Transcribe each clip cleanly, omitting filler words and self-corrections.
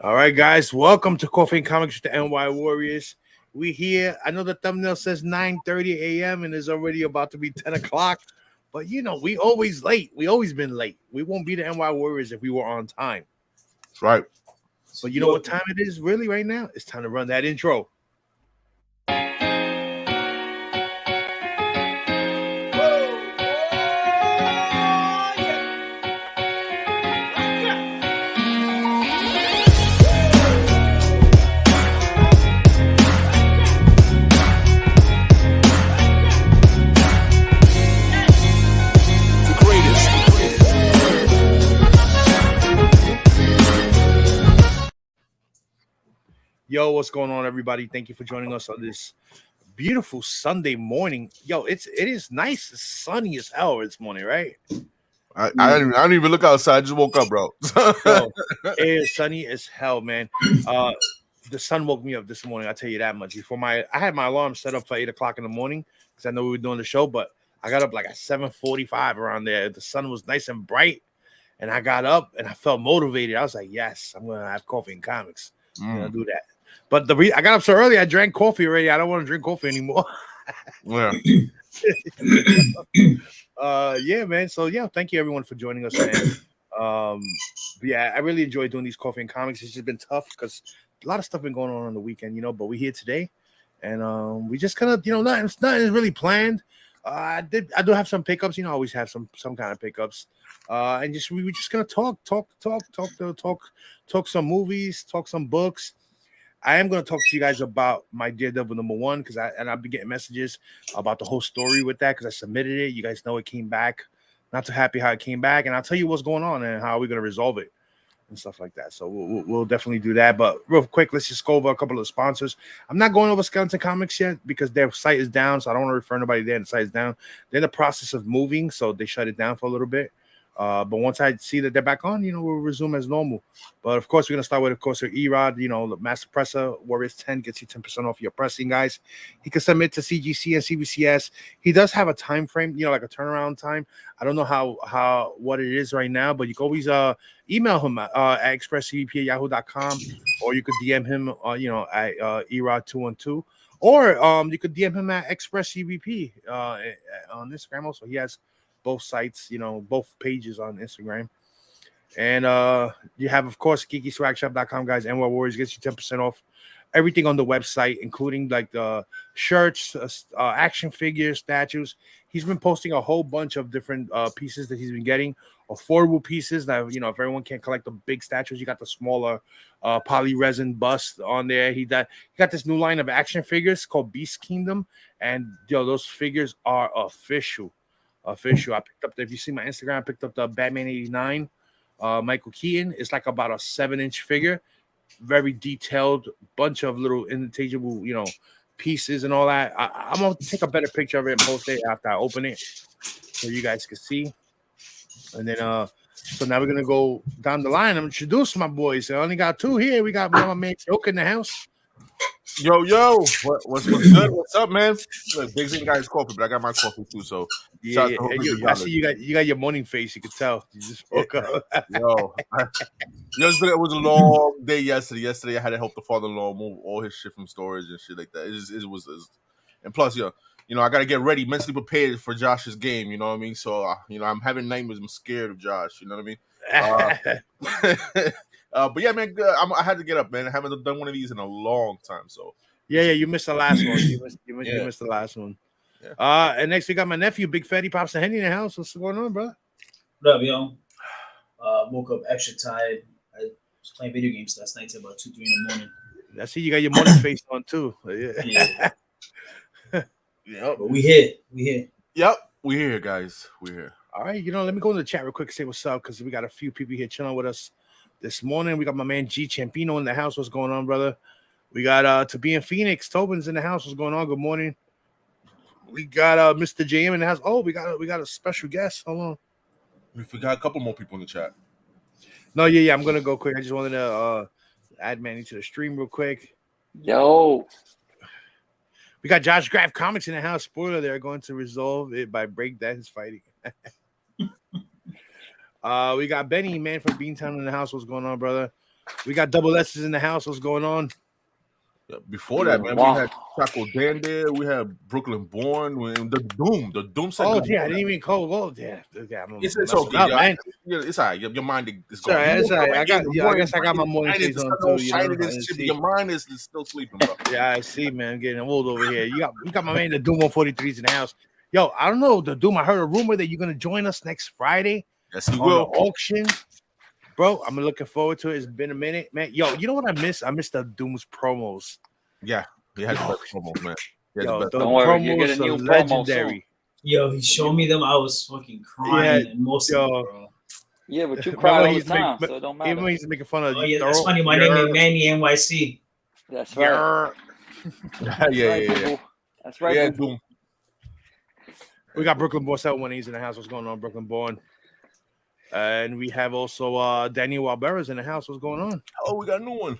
All right, guys, welcome to Coffee and Comics with the NY Warriors. We here. I know the thumbnail says 9:30 a.m. and it's already about to be 10 o'clock. But we always late. We always been late. We won't be the NY Warriors if we were on time. That's right. But you know what time it is really right now? It's time to run that intro. Yo, what's going on, everybody? Thank you for joining us on this beautiful Sunday morning. Yo, it is nice, it's sunny as hell this morning, right? I didn't even look outside. I just woke up, bro. Yo, it is sunny as hell, man. The sun woke me up this morning. I'll tell you that much. I had my alarm set up for 8 o'clock in the morning because I know we were doing the show, but I got up like at 7:45 around there. The sun was nice and bright, and I got up and I felt motivated. I was like, yes, I'm gonna have coffee and comics. I'm gonna do that. But I got up so early, I drank coffee already. I don't want to drink coffee anymore. Yeah. Yeah, man. So yeah, thank you everyone for joining us, man. Yeah, I really enjoy doing these coffee and comics. It's just been tough because a lot of stuff been going on the weekend, but we're here today, and we just kind of, nothing really planned. I do have some pickups. I always have some kind of pickups. And we were just gonna talk some movies, talk some books. I am going to talk to you guys about my Daredevil #1 because I've been getting messages about the whole story with that because I submitted it. You guys know it came back. Not too happy how it came back, and I'll tell you what's going on and how we're going to resolve it and stuff like that. So we'll definitely do that. But real quick, let's just go over a couple of sponsors. I'm not going over Skeleton Comics yet because their site is down, so I don't want to refer anybody there. The site is down. They're in the process of moving, so they shut it down for a little bit. But once I see that they're back on, we'll resume as normal. But of course, we're gonna start with, Erod. The Master Presser Warriors 10 gets you 10% off your pressing, guys. He can submit to CGC and CBCS. He does have a time frame, like a turnaround time. I don't know what it is right now, but you can always email him at expresscbp@yahoo.com, or you could DM him, at Erod212, or you could DM him at expresscbp on Instagram. Also, he has both sites, both pages on Instagram. And you have, of course, geekyswagshop.com, guys. NY Warriors gets you 10% off everything on the website, including like the shirts, action figures, statues. He's been posting a whole bunch of different pieces that he's been getting, affordable pieces that, if everyone can't collect the big statues, you got the smaller poly resin bust on there. He got this new line of action figures called Beast Kingdom, and those figures are official. I picked up if you see my Instagram, I picked up the Batman 89 Michael Keaton. It's like about a 7-inch figure, very detailed, bunch of little interchangeable pieces and all that. I'm gonna take a better picture of it and post it after I open it so you guys can see. And then so now we're gonna go down the line. I'm introduce my boys. I only got two here. We got my man Joke in the house. Yo, what's good? What's up, man? Look, Big Z got his coffee, but I got my coffee too. So yeah. I see you got your morning face. You can tell you just woke up. It was a long day yesterday. Yesterday I had to help the father-in-law move all his shit from storage and shit like that. It was, and plus, I got to get ready, mentally prepared for Josh's game. You know what I mean? So I'm having nightmares. I'm scared of Josh. You know what I mean? But yeah, man, I had to get up, man. I haven't done one of these in a long time. So yeah, you missed the last one. You missed the last one. Yeah. And next we got my nephew, Big Fatty Pops and Henny in the house. What's going on, bro? What up, yo? Woke up extra tired. I was playing video games last night till about 2-3 in the morning. I see you got your morning face on too. Yeah. Yep. But we here. Yep, we're here, guys. We're here. All right, let me go in the chat real quick and say what's up because we got a few people here chilling with us this morning. We got my man G Champino in the house. What's going on, brother? We got to be in Phoenix. Tobin's in the house. What's going on? Good morning. We got Mr. JM in the house. Oh, we got a special guest. Hold on. We forgot a couple more people in the chat. No, yeah. I'm gonna go quick. I just wanted to add Manny to the stream real quick. Yo. We got Josh Graff Comics in the house. Spoiler, they're going to resolve it by break that is fighting. We got Benny, man, from Beantown in the house. What's going on, brother? We got double S's in the house. What's going on? Before that, man, we had Chaco Dan there. We had Brooklyn Born. The Doom said. Oh, yeah, I didn't even call. Well, yeah, it's okay, up, man. It's all right. Your mind is going. It's all right. I guess I got my morning face on too. Your mind is still sleeping, bro. Yeah, I see, man. I'm getting old over here. You got my man, the Doom 143s in the house. Yo, I don't know, the Doom. I heard a rumor that you're gonna join us next Friday. Yes, he will. The auction. Bro, I'm looking forward to it. It's been a minute, man. Yo, you know what I miss? I miss the Doom's promos. Yeah, he had the best promos, man. Don't worry, you get a new legendary. Yo, he showed me them. I was fucking crying. Yeah, bro. Yeah, but you cry all the time, so it don't matter. Even when he's making fun of yeah, that's funny. My name is MannyNYC. That's right. Yeah. That's right. Yeah, Doom. We got Brooklyn Born 718s in the house. What's going on, Brooklyn Born? And we have also Daniel Walbera's in the house. What's going on? Oh, we got a new one.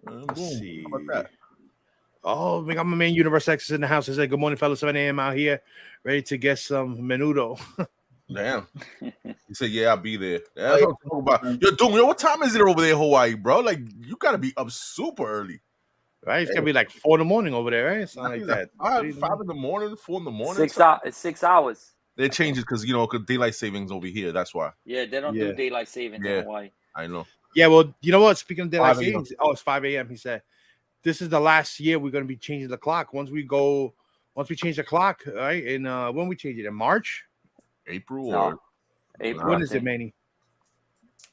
Let's see. How about that? Oh, we got my man Universe X is in the house. He said, good morning, fellas. 7 a.m. out here. Ready to get some menudo. Damn. He said, yeah, I'll be there. That's what I'm talking about. Yo, Doom, what time is it over there in Hawaii, bro? Like, you got to be up super early. Right? It's going to be like 4 in the morning over there, right? It's not like that. 5 in the morning, 4 in the morning. 6 hours. It's 6 hours. They change it because, cause daylight savings over here. That's why. Yeah, they don't do daylight savings in Hawaii. I know. Yeah, well, you know what? Speaking of daylight savings, it's 5 a.m. He said, this is the last year we're going to be changing the clock. Once we change the clock, right? And when we change it? In March? April? April. When is it, Manny?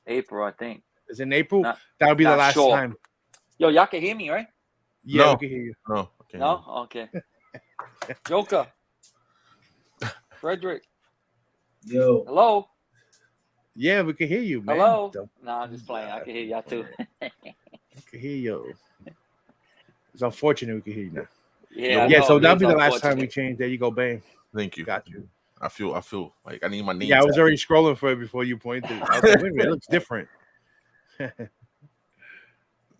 April, I think. Is it in April? That'll be the last time. Yo, y'all can hear me, right? Yeah, we can hear you. No? Okay. Joker. Frederick. Yo. Hello? Yeah, we can hear you, man. Hello? No, I'm just playing. I can hear y'all too. I can hear you. It's unfortunate we can hear you now. Yeah, so that'll be the last time we change. There you go, bang. Thank you. Got you. I feel like I need my name. Yeah, I was already scrolling for it before you pointed. I was like, wait a minute, it looks different.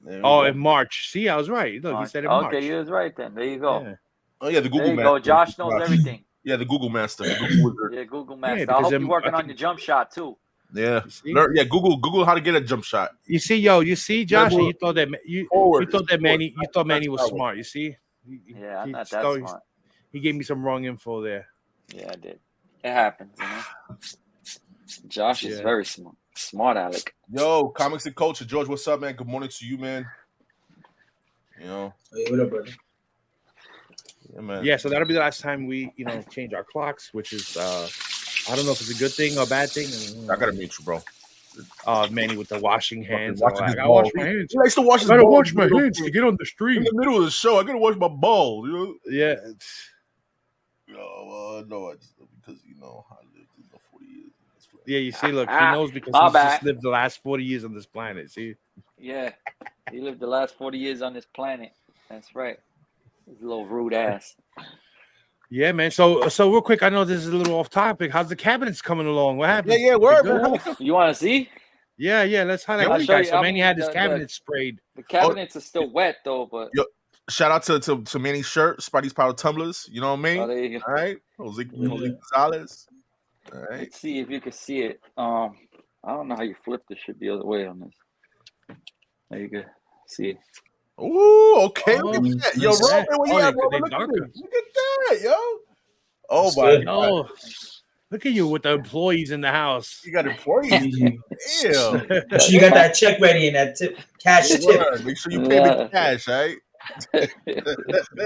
In March. See, I was right. Look, he said in March. Okay, you was right then. There you go. Yeah. Oh, yeah, the Google There you go. Josh knows everything. Yeah, the Google Master. The Google Wizard. Yeah, Google Master. I hope you're working on your jump shot too. Yeah. Google how to get a jump shot. You see, Josh, you thought Manny was smart. You see? I'm not that smart. He gave me some wrong info there. Yeah, I did. It happens, Josh is very smart. Smart Alec. Yo, comics and culture. George, what's up, man? Good morning to you, man. Hey, what up, brother? Yeah, man. Yeah, so that'll be the last time we, change our clocks, which is I don't know if it's a good thing or a bad thing. I gotta meet you, bro. Manny with the washing hands. I gotta wash my hands. He likes to wash his balls. I gotta wash my hands to get on the street. In the middle of the show, I gotta wash my balls. Yeah. No, because I lived 40 years. Yeah, you see, look, he knows because he's just lived the last 40 years on this planet. See? Yeah, he lived the last 40 years on this planet. That's right. His little rude ass. Yeah, man. So real quick, I know this is a little off topic. How's the cabinets coming along? What happened? Yeah, word. You want to see? Yeah. Let's highlight you guys. So Manny had his cabinets sprayed. The cabinets are still wet though, but. Shout out to Manny's shirt, Spidey's Powder Tumblers. You know what I mean? Oh, there you go. All right, Jose Gonzalez. All right. Let's see if you can see it. I don't know how you flip this shit the other way on this. There you go. See it. Ooh, okay. Look at that. Yo, Robin, look at that, yo. Oh my God. Look at you with the employees in the house. You got employees. Ew. You got that check ready and that cash tip. Make sure you pay me cash, right?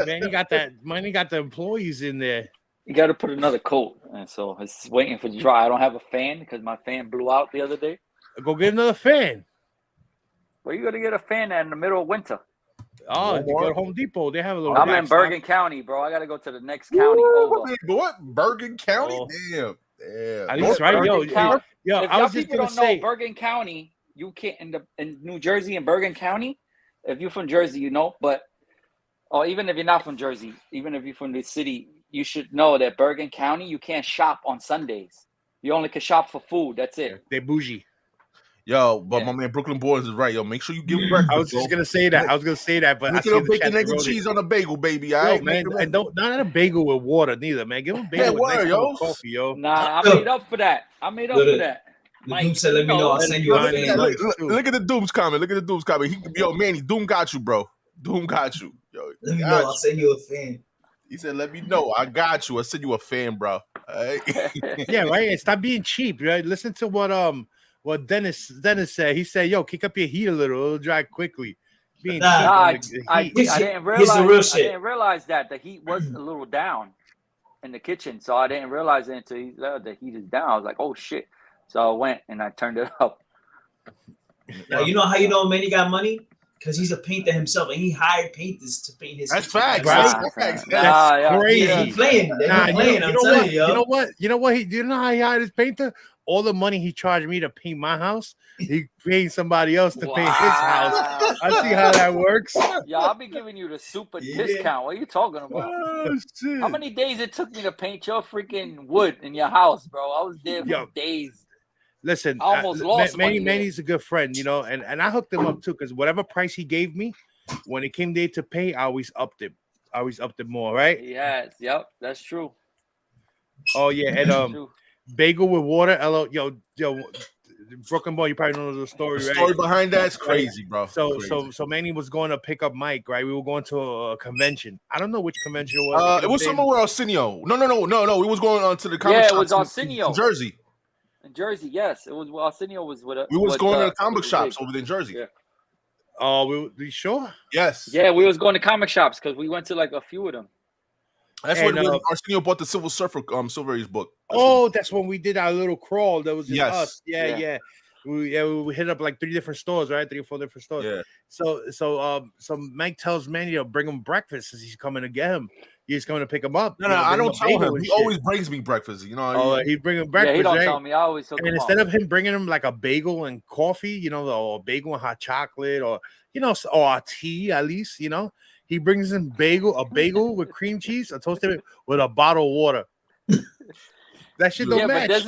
Man, you got the employees in there. You got to put another coat, and so it's waiting for the dry. I don't have a fan because my fan blew out the other day. Go get another fan. Where you gonna get a fan in the middle of winter? Oh, you go to Home Depot. They have a little. I'm in Bergen County, bro. I gotta go to the next county over. What? Bergen County? Oh. Damn. At least, right, yo. If I was just gonna say, Bergen County. You can't in New Jersey and Bergen County. If you're from Jersey, or even if you're not from Jersey, even if you're from the city, you should know that Bergen County, you can't shop on Sundays. You only can shop for food. That's it. They bougie. Yo, but my man Brooklyn Boys is right. Yo, make sure you give breakfast. I was just gonna say that. But I see bacon, eggs, and cheese on a bagel, baby. All right, man. And not a bagel with water neither, man. Give him bagel with nice coffee, yo. Nah, I made up for that. The Doom said, "Let me know. I'll send you a Look, fan." Look at the Doom's comment. Look at the Doom's comment. Yo, Manny, Doom got you, bro. Doom got you. Yo, Let me know. I'll send you a fan. He said, "Let me know. I got you. I send you a fan, bro." All right? Yeah, right. And stop being cheap, right? Listen to what Dennis said. He said, "Yo, kick up your heat a little. It'll dry quickly." Being Nah, cheap Nah, on I the heat. didn't Here's the real realize. I shit. didn't realize that the heat was a little down in the kitchen, so I didn't realize it until he said the heat is down. I was like, "Oh shit!" So I went and I turned it up. Now you know how you know Manny got money? Because he's a painter himself, and he hired painters to paint his. That's kitchen. facts. Right? That's facts. That's crazy. Yeah, he playing. They're Nah, not playing. I'm telling you, yo. You know what? You know how he hired his painter? All the money he charged me to paint my house, he paid somebody else to paint his house. I see how that works. Yeah, I'll be giving you the super discount. What are you talking about? Oh, shit. How many days it took me to paint your freaking wood in your house, bro? I was there for days. Listen, I almost lost money. Manny's a good friend, you know, and I hooked him up too, because whatever price he gave me, when it came there to pay, I always upped it. I always upped it more, right? Yes, yep, that's true. Oh yeah, and bagel with water. Hello, yo, Brooklyn boy, you probably know the story, The right? story behind that's crazy, bro. So Manny was going to pick up Mike, right? We were going to a convention. I don't know which convention it was. It was somewhere Arsenio. No. We was going on to the comic Yeah, shop it was Arsenio. in Jersey. In Jersey, yes, it was Arsenio was with. We was going to the comic shops over there in Jersey. Yeah. Oh, we sure? Yes. Yeah, we was going to comic shops because we went to like a few of them. That's when Arsenio bought the Silver Surfer Silver Age book. That's when we did our little crawl. That was just us. Yeah. We hit up like 3 different stores, right? 3 or 4 different stores. Yeah. So Mike tells Manny to bring him breakfast as he's coming to get him. He's coming to pick him up. No, I don't tell him. He always brings me breakfast. You know. He bring him breakfast. Yeah, he don't right? tell me. I always hook him instead up. of him bringing him like a bagel and coffee, you know, or a bagel and hot chocolate, or or a tea at least, you know, he brings him a bagel with cream cheese, a toasted with a bottle of water. That shit don't match.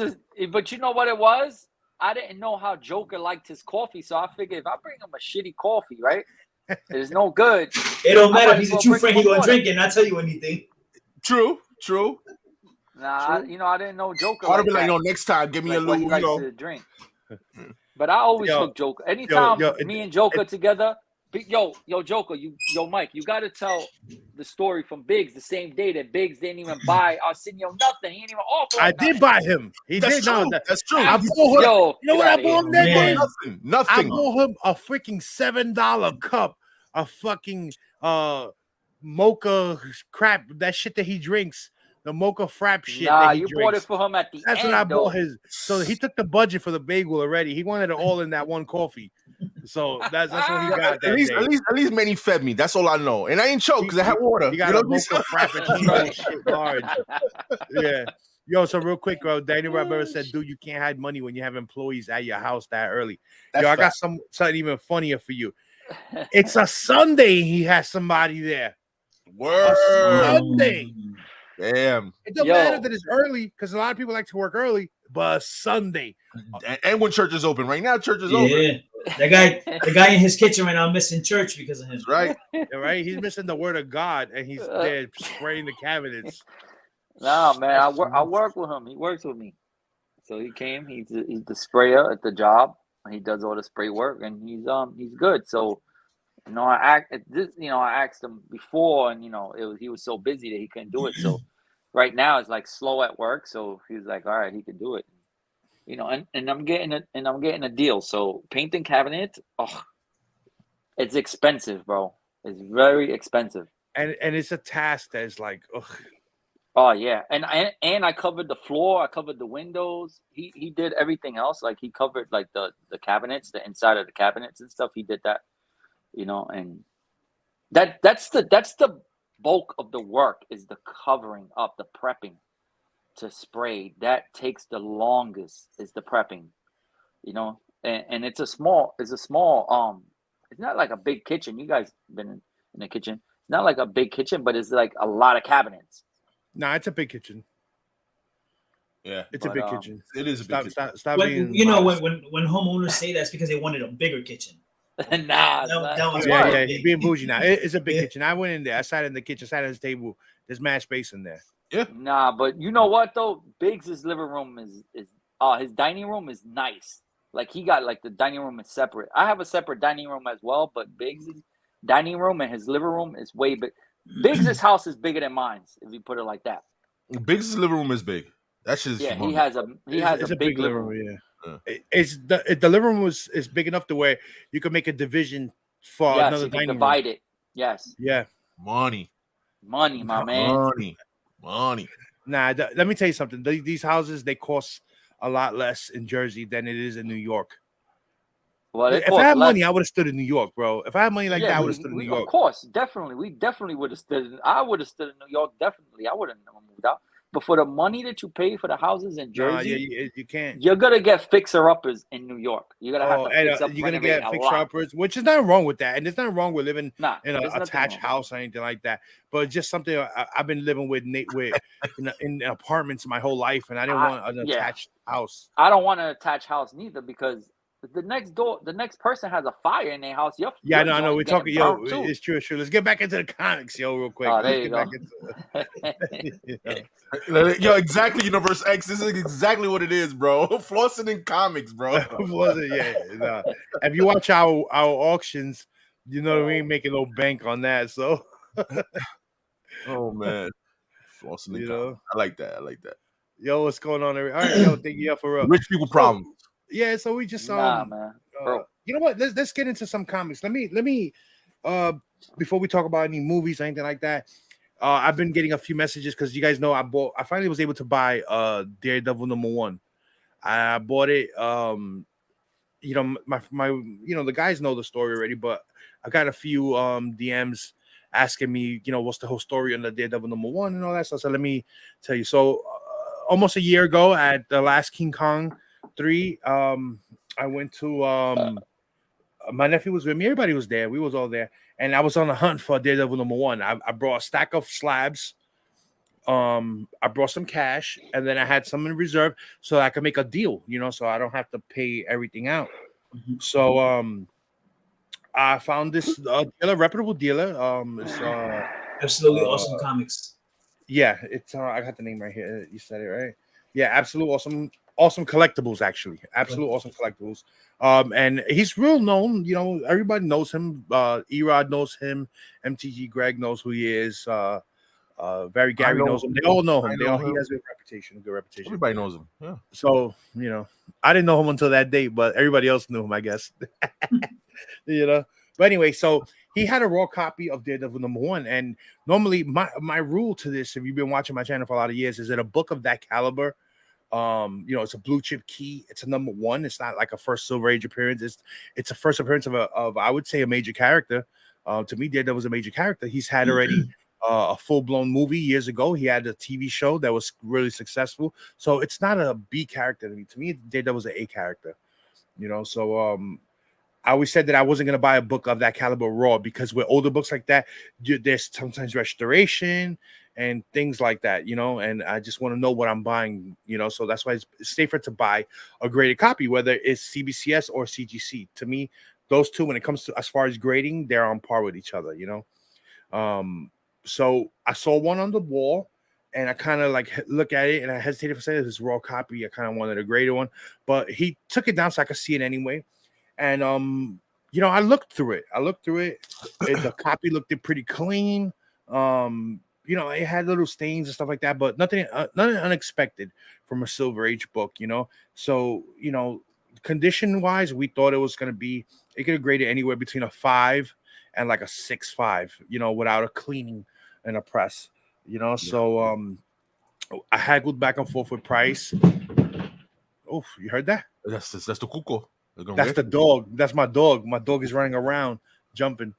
But you know what it was? I didn't know how Joker liked his coffee, so I figured if I bring him a shitty coffee, right, it's no good. It don't matter if he's a true friend. He gonna drink it, not tell you anything. True. Nah, I didn't know Joker. I'd be like, no, next time, give me a little, to drink. But I always hook Joker. Anytime me and Joker together, Joker, Mike, you got to tell the story from Biggs the same day that Biggs didn't even buy Arsenio nothing. He didn't even offer. I did buy him. That's true. That's true. I bought him. You know what I bought him that day? Nothing. I bought him a freaking $7 cup of fucking mocha crap. That shit that he drinks. The mocha frap shit. Nah, you bought it for him at the end. That's what I bought his. So he took the budget for the bagel already. He wanted it all in that one coffee. So that's what he got. At least Manny fed me. That's all I know. And I ain't choked because I had water. He got a mocha frappuccino shit large. Yeah. Yo, so real quick, bro. Daniel Rivera said, dude, you can't hide money when you have employees at your house that early. That's I got something even funnier for you. It's a Sunday. He has somebody there. Word. A Sunday. Damn. It don't matter that it's early because a lot of people like to work early, but Sunday. And when church is open. Right now, church is open. Yeah. The guy in his kitchen right now missing church because of him. Right. Right? He's missing the word of God and he's there spraying the cabinets. Nah, man, I work with him. He works with me. So he came, he's the sprayer at the job. He does all the spray work and he's good. So I asked him before, and he was so busy that he couldn't do it. So right now it's like slow at work. So he was like, all right, he can do it. And I'm getting a deal. So painting cabinets, it's expensive, bro. It's very expensive. And it's a task that is like, ugh. Oh yeah, and I covered the floor. I covered the windows. He did everything else. Like he covered like the cabinets, the inside of the cabinets and stuff. He did that. And that's the bulk of the work is the covering up, the prepping to spray. That takes the longest is the prepping, and it's a small, it's not like a big kitchen. You guys been in the kitchen. It's not like a big kitchen, but it's like a lot of cabinets. Nah, it's a big kitchen. Yeah. It's a big kitchen. It is a big kitchen. Stop being when homeowners say that's because they wanted a bigger kitchen. Nah, yeah, he's being bougie now. It's a big kitchen. I went in there. I sat in the kitchen, sat at his table. There's mad space in there. Yeah. Nah, but you know what though? Biggs' living room is his dining room is nice. Like he got like the dining room is separate. I have a separate dining room as well, but Biggs' dining room and his living room is way big. Biggs' house is bigger than mine's, if you put it like that. Biggs' living room is big. That's just Yeah, he humongous. has a big living room. Yeah. It's the living room is big enough to where you can make a division for Yes, another you can dining room. divide it. Yes. Yeah. Money, my man. money. Nah, let me tell you something. These houses, they cost a lot less in Jersey than it is in New York. Well, If I had money, I would have stood in New York, bro. If I had money like that, I would have stood in New York. Of course, definitely. We definitely would have stood. I would have stood in New York, definitely. I wouldn't have moved out. But for the money that you pay for the houses in Jersey, you can't. You're gonna get fixer-uppers in New York. You're gonna have to fix up. You're gonna get fixer-uppers, which is nothing wrong with that, and there's nothing wrong with living in an attached house or anything like that. But it's just something I've been living with in apartments my whole life, and I didn't want an attached house. I don't want an attached house neither because the next person has a fire in their house. I know. We're talking, it's true. Let's get back into the comics, real quick. Oh, there you go. Yo, exactly, Universe X. This is exactly what it is, bro. Flossing in comics, bro. If you watch our auctions, you know we ain't making no bank on that. So, oh man, flossing in comics. I like that. Yo, what's going on? All right, yo, thank you for real. Rich people problems. Yeah, so we just man. You know what? Let's get into some comics. Let me before we talk about any movies or anything like that. I've been getting a few messages because you guys know I finally was able to buy Daredevil #1. I bought it. My the guys know the story already, but I got a few DMs asking me, what's the whole story on the Daredevil #1 and all that stuff. So let me tell you. So almost a year ago at the last King Kong 3, I went to my nephew was with me, everybody was there, we was all there, and I was on the hunt for Daredevil #1. I brought a stack of slabs, I brought some cash, and then I had some in reserve so I could make a deal, so I don't have to pay everything out. So I found this dealer, reputable dealer. It's Absolutely Awesome Comics. Yeah, it's I got the name right here. You said it right. Yeah, Absolute Awesome Collectibles, actually. Absolute Awesome Collectibles. And he's real known, everybody knows him. Erod knows him, MTG Greg knows who he is, Very Gary knows him. They all know him. He has a good reputation. Everybody knows him. Yeah. So, I didn't know him until that date, but everybody else knew him, I guess. But anyway, so he had a raw copy of Daredevil #1, and normally my rule to this, if you've been watching my channel for a lot of years, is that a book of that caliber, it's a blue chip key. It's a #1. It's not like a first Silver Age appearance. It's a first appearance of I would say a major character. To me, Daredevil was a major character. He's had already a full blown movie years ago. He had a TV show that was really successful. So it's not a B character to me. To me, Daredevil was an A character. So I always said that I wasn't going to buy a book of that caliber raw because with older books like that, there's sometimes restoration and things like that, and I just want to know what I'm buying, so that's why it's safer to buy a graded copy, whether it's CBCS or CGC. To me, those two, when it comes to as far as grading, they're on par with each other, So I saw one on the wall and I kind of like look at it and I hesitated for a second. This raw copy, I kind of wanted a graded one, but he took it down so I could see it anyway. And I looked through it. The copy looked pretty clean. It had little stains and stuff like that, but nothing unexpected from a Silver Age book, So, condition wise, we thought it was going to be, it could have graded anywhere between a 5 and like a 6.5, without a cleaning and a press, So I haggled back and forth with price. Oh, you heard that? That's the cuco. That's the dog. That's my dog. My dog is running around, jumping.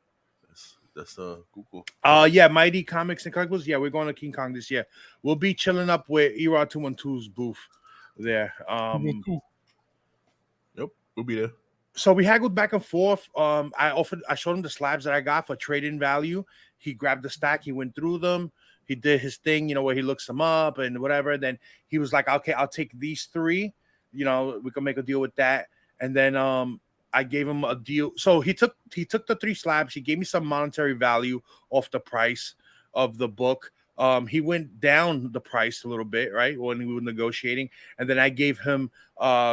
That's cuco. Yeah, Mighty Comics and Collectibles. Yeah, we're going to King Kong this year. We'll be chilling up with Erod 212's booth there. Yep, we'll be there. So we haggled back and forth. I showed him the slabs that I got for trade-in value. He grabbed the stack. He went through them. He did his thing, where he looks them up and whatever. Then he was like, "Okay, I'll take these 3. We can make a deal with that." And then I gave him a deal. So he took the 3 slabs. He gave me some monetary value off the price of the book. He went down the price a little bit, right, when we were negotiating, and then I gave him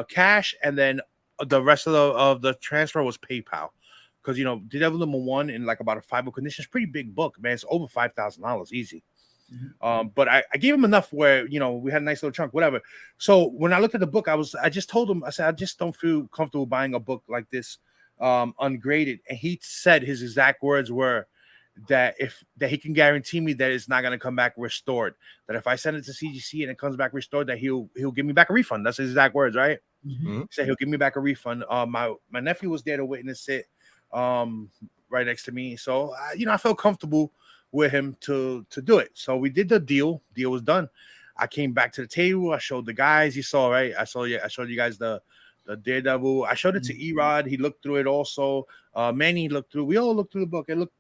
cash, and then the rest of the transfer was PayPal, because Daredevil #1 in like about a 5 book condition is pretty big book, man. It's over $5,000 easy. But I gave him enough where we had a nice little chunk, whatever. So when I looked at the book, I just told him, I said, I just don't feel comfortable buying a book like this ungraded, and he said his exact words were that he can guarantee me that it's not going to come back restored, that if I send it to CGC and it comes back restored, that he'll give me back a refund. That's his exact words, right? He said he'll give me back a refund. My nephew was there to witness it, right next to me, so I felt comfortable with him to do it. So we did the deal. Deal was done. I came back to the table. I showed the guys. You saw, right? I showed you guys the Daredevil. I showed it to Erod. He looked through it also. Manny looked through. We all looked through the book. It looked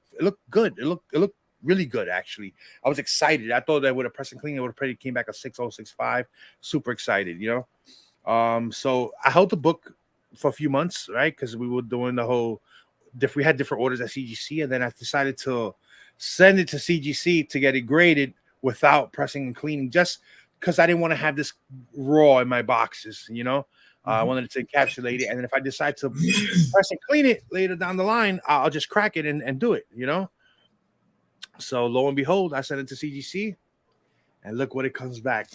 good. It looked really good, actually. I was excited. I thought that with a press and clean, it would have probably came back a 6.065. Super excited, So I held the book for a few months, right? Because we were doing the whole we had different orders at CGC, and then I decided to send it to CGC to get it graded without pressing and cleaning, just because I didn't want to have this raw in my boxes, I wanted to encapsulate it, and then if I decide to press and clean it later down the line, I'll just crack it and do it, So lo and behold, I sent it to CGC, and look what it comes back.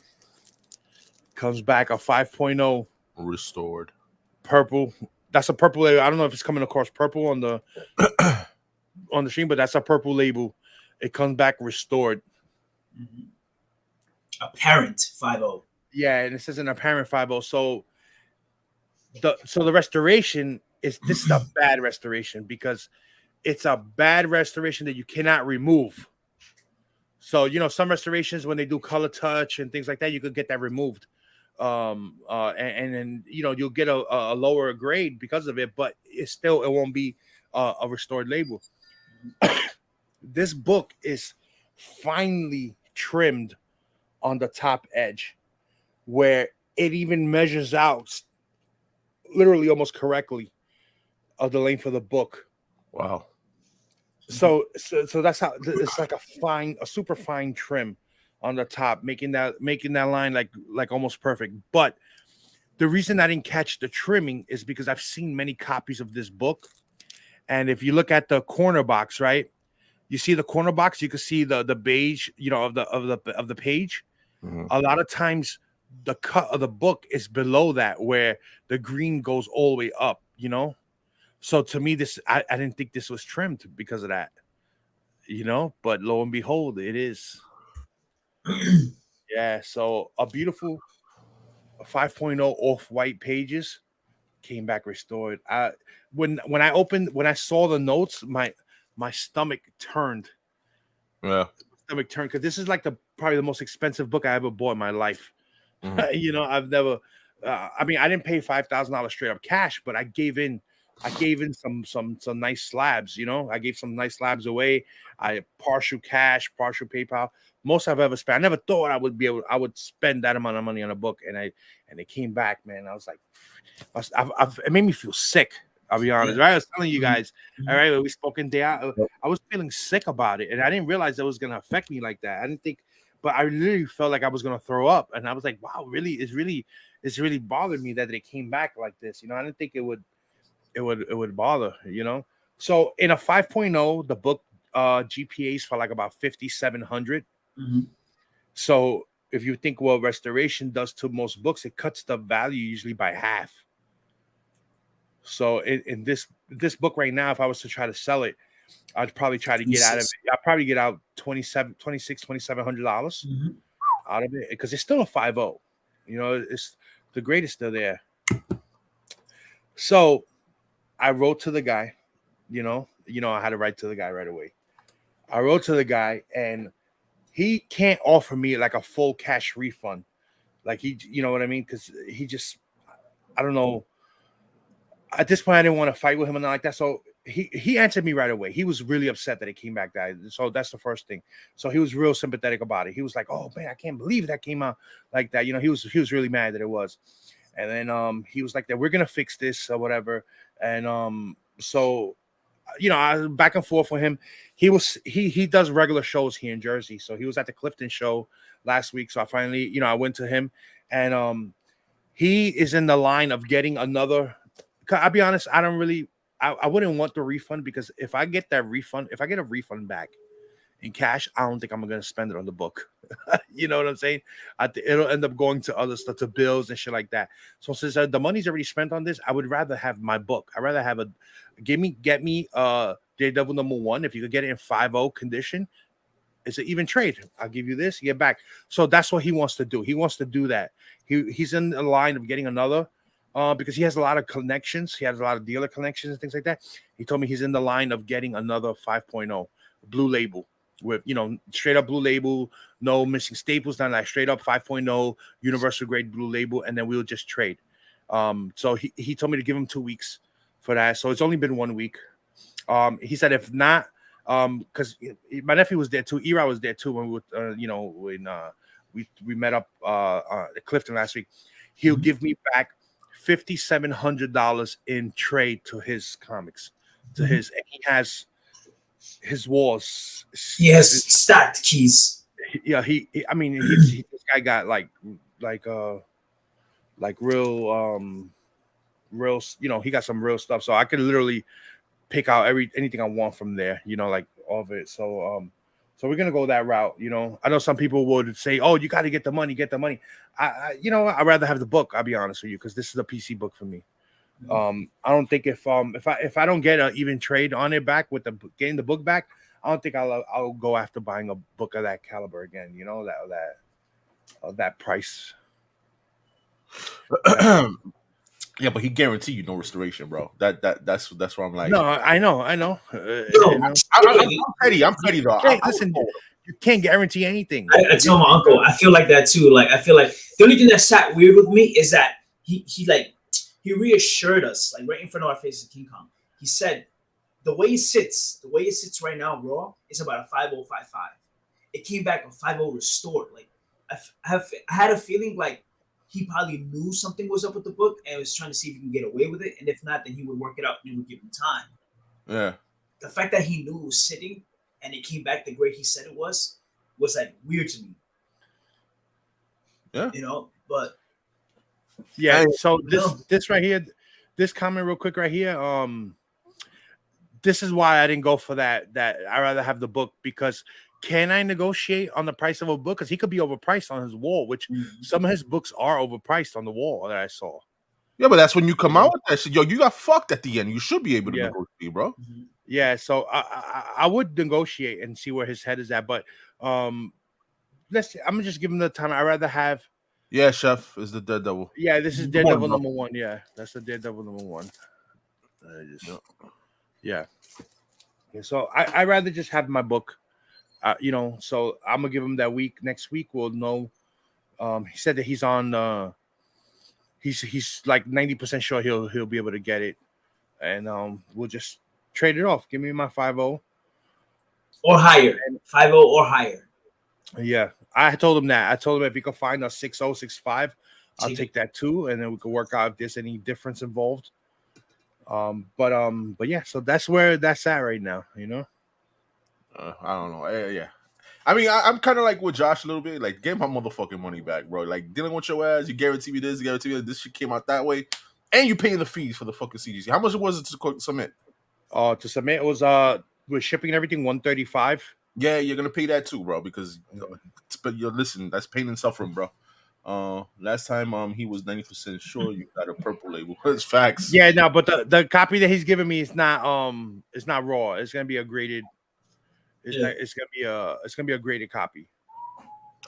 Comes back a 5.0 restored purple. That's a purple label. I don't know if it's coming across purple on the on the stream, but that's a purple label. It comes back restored. Apparent 5.0. Yeah, and it says an apparent 5.0. So the restoration this is a bad restoration, because it's a bad restoration that you cannot remove. So some restorations, when they do color touch and things like that, you could get that removed. And then you'll get a lower grade because of it, but it won't be a restored label. This book is finely trimmed on the top edge, where it even measures out literally almost correctly of the length of the book. Wow. So that's how it's like a super fine trim on the top, making that line like almost perfect. But the reason I didn't catch the trimming is because I've seen many copies of this book, and if you look at the corner box, right, you see the corner box, you can see the beige, of the page. A lot of times the cut of the book is below that, where the green goes all the way up, So to me, I didn't think this was trimmed because of that, but lo and behold, it is. Yeah, so a beautiful 5.0 off-white pages came back restored. When I saw the notes, my stomach turned. Yeah. Stomach turned, because this is like probably the most expensive book I ever bought in my life. I've never. I mean, I didn't pay $5,000 straight up cash, but I gave in some nice slabs. I gave some nice slabs away. I partial cash, partial PayPal. Most I've ever spent. I never thought I would spend that amount of money on a book, and it came back, man. I was like, it made me feel sick. I'll be honest, right? I was telling you guys, all right, when we spoke in day, I was feeling sick about it, and I didn't realize it was gonna affect me like that. I didn't think, but I literally felt like I was gonna throw up, and I was like, wow, really, it's really bothered me that it came back like this. I didn't think it would bother, So in a 5.0, the book GPAs for like about 5,700. So if you think what restoration does to most books, it cuts the value usually by half. So in this book right now, if I was to try to sell it, I'd probably try to get out of it. I'd probably get out $2,700 out of it, because it's still a 5.0. It's the grade is still there. So I wrote to the guy, I had to write to the guy right away. I wrote to the guy, and he can't offer me like a full cash refund. Like you know what I mean? Because he just, I don't know. At this point, I didn't want to fight with him and not like that. So he answered me right away. He was really upset that it came back that. So that's the first thing. So he was real sympathetic about it. He was like, "Oh man, I can't believe that came out like that." He was really mad that it was. And then he was like, "That we're gonna fix this or whatever." And so you know, I back and forth with him. He does regular shows here in Jersey, so he was at the Clifton show last week. So I finally, you know, I went to him, and he is in the line of getting another. I'll be honest, I don't really, I wouldn't want the refund, because if I get a refund back in cash, I don't think I'm gonna spend it on the book. You know what I'm saying? It'll end up going to other stuff, to bills and shit like that. So since the money's already spent on this, I would rather have my book. I'd rather have get me Daredevil #1. If you could get it in 5.0 condition, it's an even trade. I'll give you this, you get back. So that's what he wants to do. He wants to do that. He's in the line of getting another, because he has a lot of connections. He has a lot of dealer connections and things like that. He told me he's in the line of getting another 5.0 blue label, with, you know, straight up blue label, no missing staples, not like straight up 5.0 universal grade blue label, and then we'll just trade. So he told me to give him 2 weeks for that. So it's only been 1 week. He said if not, because my nephew was there too, Erod was there too when we were, you know, when we met up at Clifton last week. He'll give me back $5,700 in trade to his comics, to his, and he has his walls. He has stacked keys. Yeah, I mean, this guy got like real, you know, he got some real stuff. So I could literally pick out anything I want from there, you know, like all of it. So we're gonna go that route. You know, I know some people would say, "Oh, you got to get the money, get the money." You know, I'd rather have the book. I'll be honest with you, because this is a PC book for me. I don't think if I don't get an even trade on it back with getting the book back, I don't think I'll go after buying a book of that caliber again. You know, that price. Yeah, but he guaranteed you no restoration, bro. That's what I'm like. No, I know. I'm petty. I'm petty though. Listen, you can't guarantee anything. I tell my uncle, I feel like that too. Like, I feel like the only thing that sat weird with me is that he reassured us, like right in front of our faces, King Kong. He said the way it sits right now, bro, is about a 5.055. It came back a 5.0 restored. Like, I had a feeling like he probably knew something was up with the book and was trying to see if he can get away with it. And if not, then he would work it out and he would give him time. Yeah. The fact that he knew it was sitting and it came back the grade he said it was like weird to me. Yeah. You know, but yeah. So this right here, this comment real quick right here. This is why I didn't go for that. I rather have the book, because can I negotiate on the price of a book? Because he could be overpriced on his wall, which some of his books are overpriced on the wall that I saw. Yeah, but that's when you come out with that shit. Yo, you got fucked at the end. You should be able to negotiate, bro. Yeah, so I would negotiate and see where his head is at, but I'm gonna just give him the time. I'd rather have. Yeah, Chef is the Daredevil. Yeah, this is Daredevil #1. Yeah, that's the Daredevil #1. Yeah. So I'd rather just have my book. You know, so I'm gonna give him that week. Next week we'll know. He said that he's on. He's like 90% sure he'll be able to get it, and we'll just trade it off. Give me my 5.0 or higher, 5.0 or higher. Yeah, I told him that. I told him if he could find a 6.0, 6.5, I'll take that too, and then we can work out if there's any difference involved. But yeah, so that's where that's at right now. You know. I don't know. Yeah. I mean, I'm kind of like with Josh a little bit. Like, give my motherfucking money back, bro. Like, dealing with your ass, you guarantee me this, you guarantee me that this shit came out that way, and you paying the fees for the fucking CGC. How much was it to submit? To submit, it was with shipping and everything, $135. Yeah, you're gonna pay that too, bro. Because, but listen, that's pain and suffering, bro. Last time he was 90% sure you got a purple label. It's facts. Yeah, no, but the copy that he's giving me is not raw. It's gonna be a graded. It's gonna be a graded copy.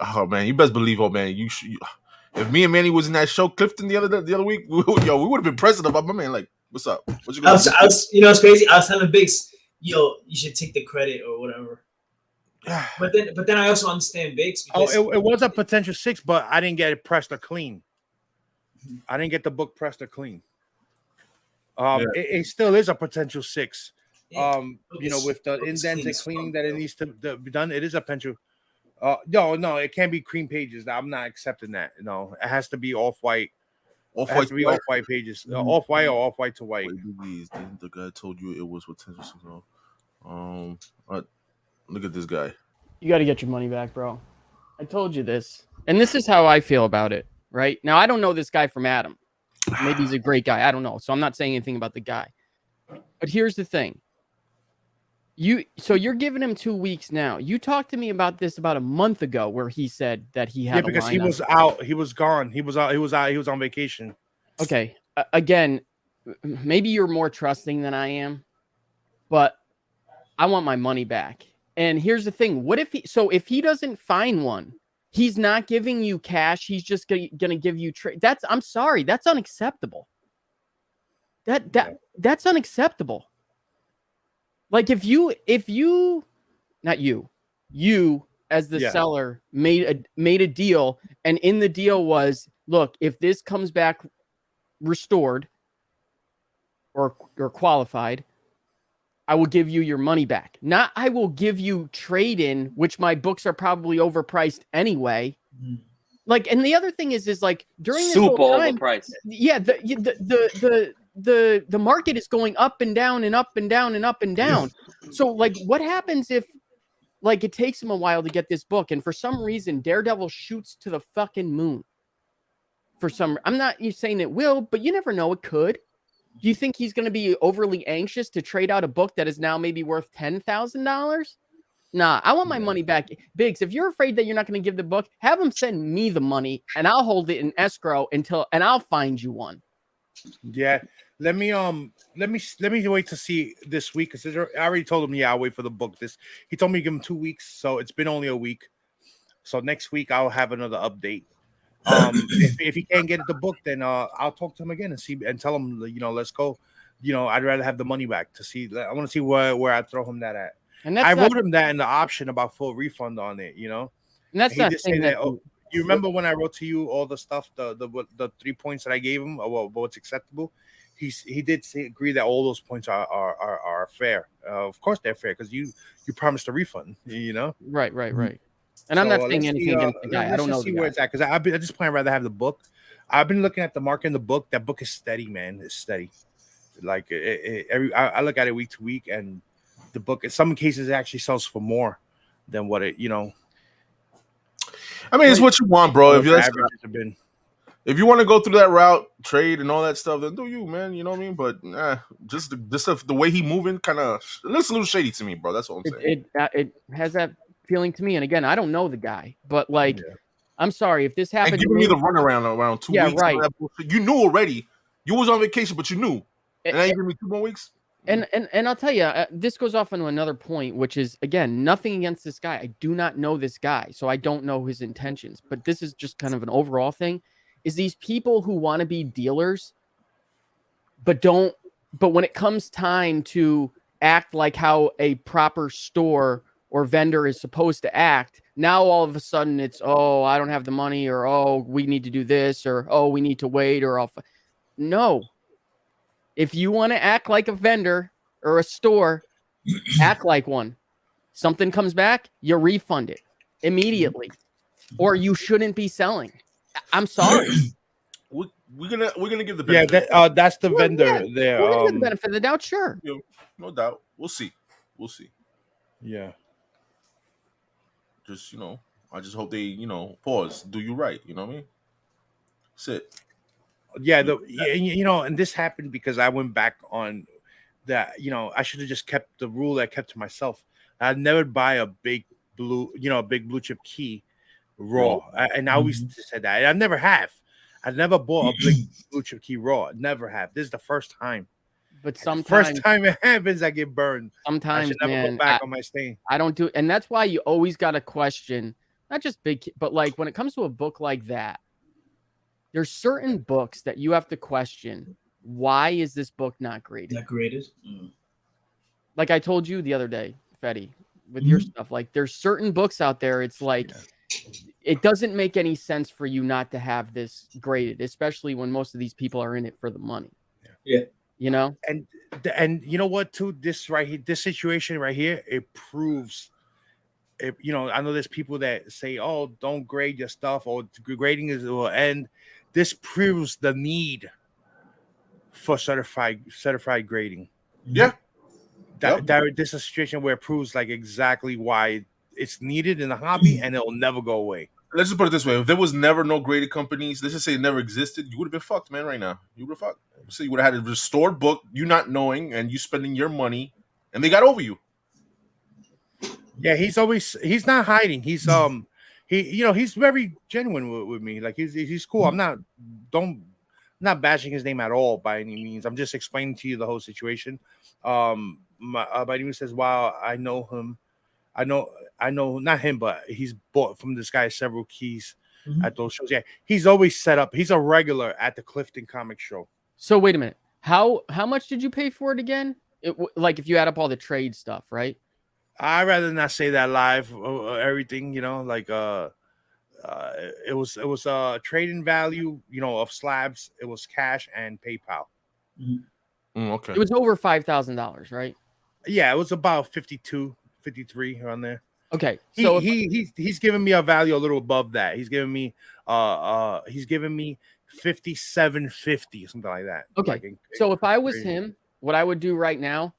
Oh man, you best believe, man. If me and Manny was in that show Clifton the other week, we would have been president of my man. Like, what's up? What you I was, you know, it's crazy. I was telling Biggs, yo, you should take the credit or whatever. But then I also understand Biggs. It was a potential 6, but I didn't get it pressed or clean. I didn't get the book pressed or clean. It still is a potential 6. You know, with the indents and cleaning that it needs to be done, it is a potential. No, it can't be cream pages. I'm not accepting that. No, it has to be off-white Off It has white. to be off-white pages. Off-white or off-white to white. The guy told you it was with 10%. Look at this guy. You got to get your money back, bro. I told you this. And this is how I feel about it, right? Now, I don't know this guy from Adam. Maybe he's a great guy. I don't know. So I'm not saying anything about the guy. But here's the thing. So you're giving him 2 weeks now. You talked to me about this about a month ago where he said that he had because he was out. He was gone. He was out. He was on vacation. Okay. Again, maybe you're more trusting than I am, but I want my money back. And here's the thing. What if if he doesn't find one, he's not giving you cash. He's just going to give you trade. I'm sorry. That's unacceptable. That's unacceptable. Like if you not you as the seller made a deal, and in the deal was, look, if this comes back restored or qualified, I will give you your money back. Not I will give you trade in, which my books are probably overpriced anyway. Like, and the other thing is like during this super whole time, overpriced. Yeah, the market is going up and down and up and down and up and down. So like what happens if like it takes him a while to get this book and for some reason Daredevil shoots to the fucking moon? I'm not saying it will, but you never know, it could. Do you think he's going to be overly anxious to trade out a book that is now maybe worth $10,000? Nah, I want my money back. Biggs, if you're afraid that you're not going to give the book, have him send me the money and I'll hold it in escrow and I'll find you one. Yeah. Let me wait to see this week because I already told him, I'll wait for the book. He told me to give him 2 weeks, so it's been only a week. So next week I'll have another update. If he can't get the book, then I'll talk to him again and tell him, let's go. I'd rather have the money back to see. I want to see where I throw him that at. And I wrote him that in the option about full refund on it. And that's not saying that. You remember when I wrote to you all the stuff, the 3 points that I gave him about what's acceptable? He did agree that all those points are fair. Of course they're fair because you promised a refund. Right. And I'm not saying anything against the guy. I don't know where it's at because at this point I'd rather have the book. I've been looking at the market in the book. That book is steady, man. It's steady. Like I look at it week to week, and the book in some cases it actually sells for more than what it. I mean, it's what you want, bro. If you want to go through that route, trade and all that stuff, then do you, man. You know what I mean? But just the way he moving, kind of looks a little shady to me, bro. That's all I'm saying. It has that feeling to me, and again, I don't know the guy, but like, I'm sorry if this happened. And giving me the runaround around 2 weeks. Right. You knew already. You was on vacation, but you knew. And now you give me 2 more weeks. And I'll tell you, this goes off into another point, which is again nothing against this guy. I do not know this guy, so I don't know his intentions. But this is just kind of an overall thing: is these people who want to be dealers, but don't. But when it comes time to act like how a proper store or vendor is supposed to act, now all of a sudden it's, oh, I don't have the money, or oh, we need to do this, or oh, we need to wait, or no. If you want to act like a vendor or a store, act like one. Something comes back, you refund it immediately, or you shouldn't be selling. I'm sorry. We're gonna give the benefit. That's the vendor there. We're gonna give the benefit of the doubt, sure. No doubt. We'll see. Yeah. Just I just hope they pause. Do you right? You know what I mean? Sit. Yeah, and this happened because I went back on that. I should have just kept the rule that I kept to myself. I'd never buy a big blue chip key raw. And I always said that. I never have. I never bought a big blue chip key raw. Never have. This is the first time. But sometimes, first time it happens, I get burned. Sometimes, I should never go back on my stain. I don't do, and that's why you always got to question, not just big, but like when it comes to a book like that. There's certain books that you have to question. Why is this book not graded? Not graded? Like I told you the other day, Fetty, with your stuff. Like there's certain books out there. It's like, it doesn't make any sense for you not to have this graded, especially when most of these people are in it for the money. Yeah. And you know what, too? This situation right here, it proves. I know there's people that say, "Oh, don't grade your stuff," or grading will end. this proves the need for certified grading. Yeah. This is a situation where it proves like exactly why it's needed in the hobby, and it'll never go away. Let's just put it this way: if there was never no graded companies, let's just say it never existed, you would have been fucked, man. Right now, you would have fucked. So you would have had a restored book, you not knowing, and you spending your money, and they got over you. Yeah, he's not hiding. He's he's very genuine with me. Like he's cool. I'm not bashing his name at all by any means. I'm just explaining to you the whole situation. Buddy says, "Wow, I know him. I know not him, but he's bought from this guy several keys at those shows. Yeah, he's always set up. He's a regular at the Clifton Comic Show." So wait a minute. How much did you pay for it again? Like if you add up all the trade stuff, right? I'd rather not say that live. Everything, like it was trading value, of slabs. It was cash and PayPal. Okay. It was over $5,000, right? Yeah, it was about 52, 53 around there. Okay, so he's giving me a value a little above that. He's giving me 57.50, something like that. Okay, like so if I was him, what I would do right now,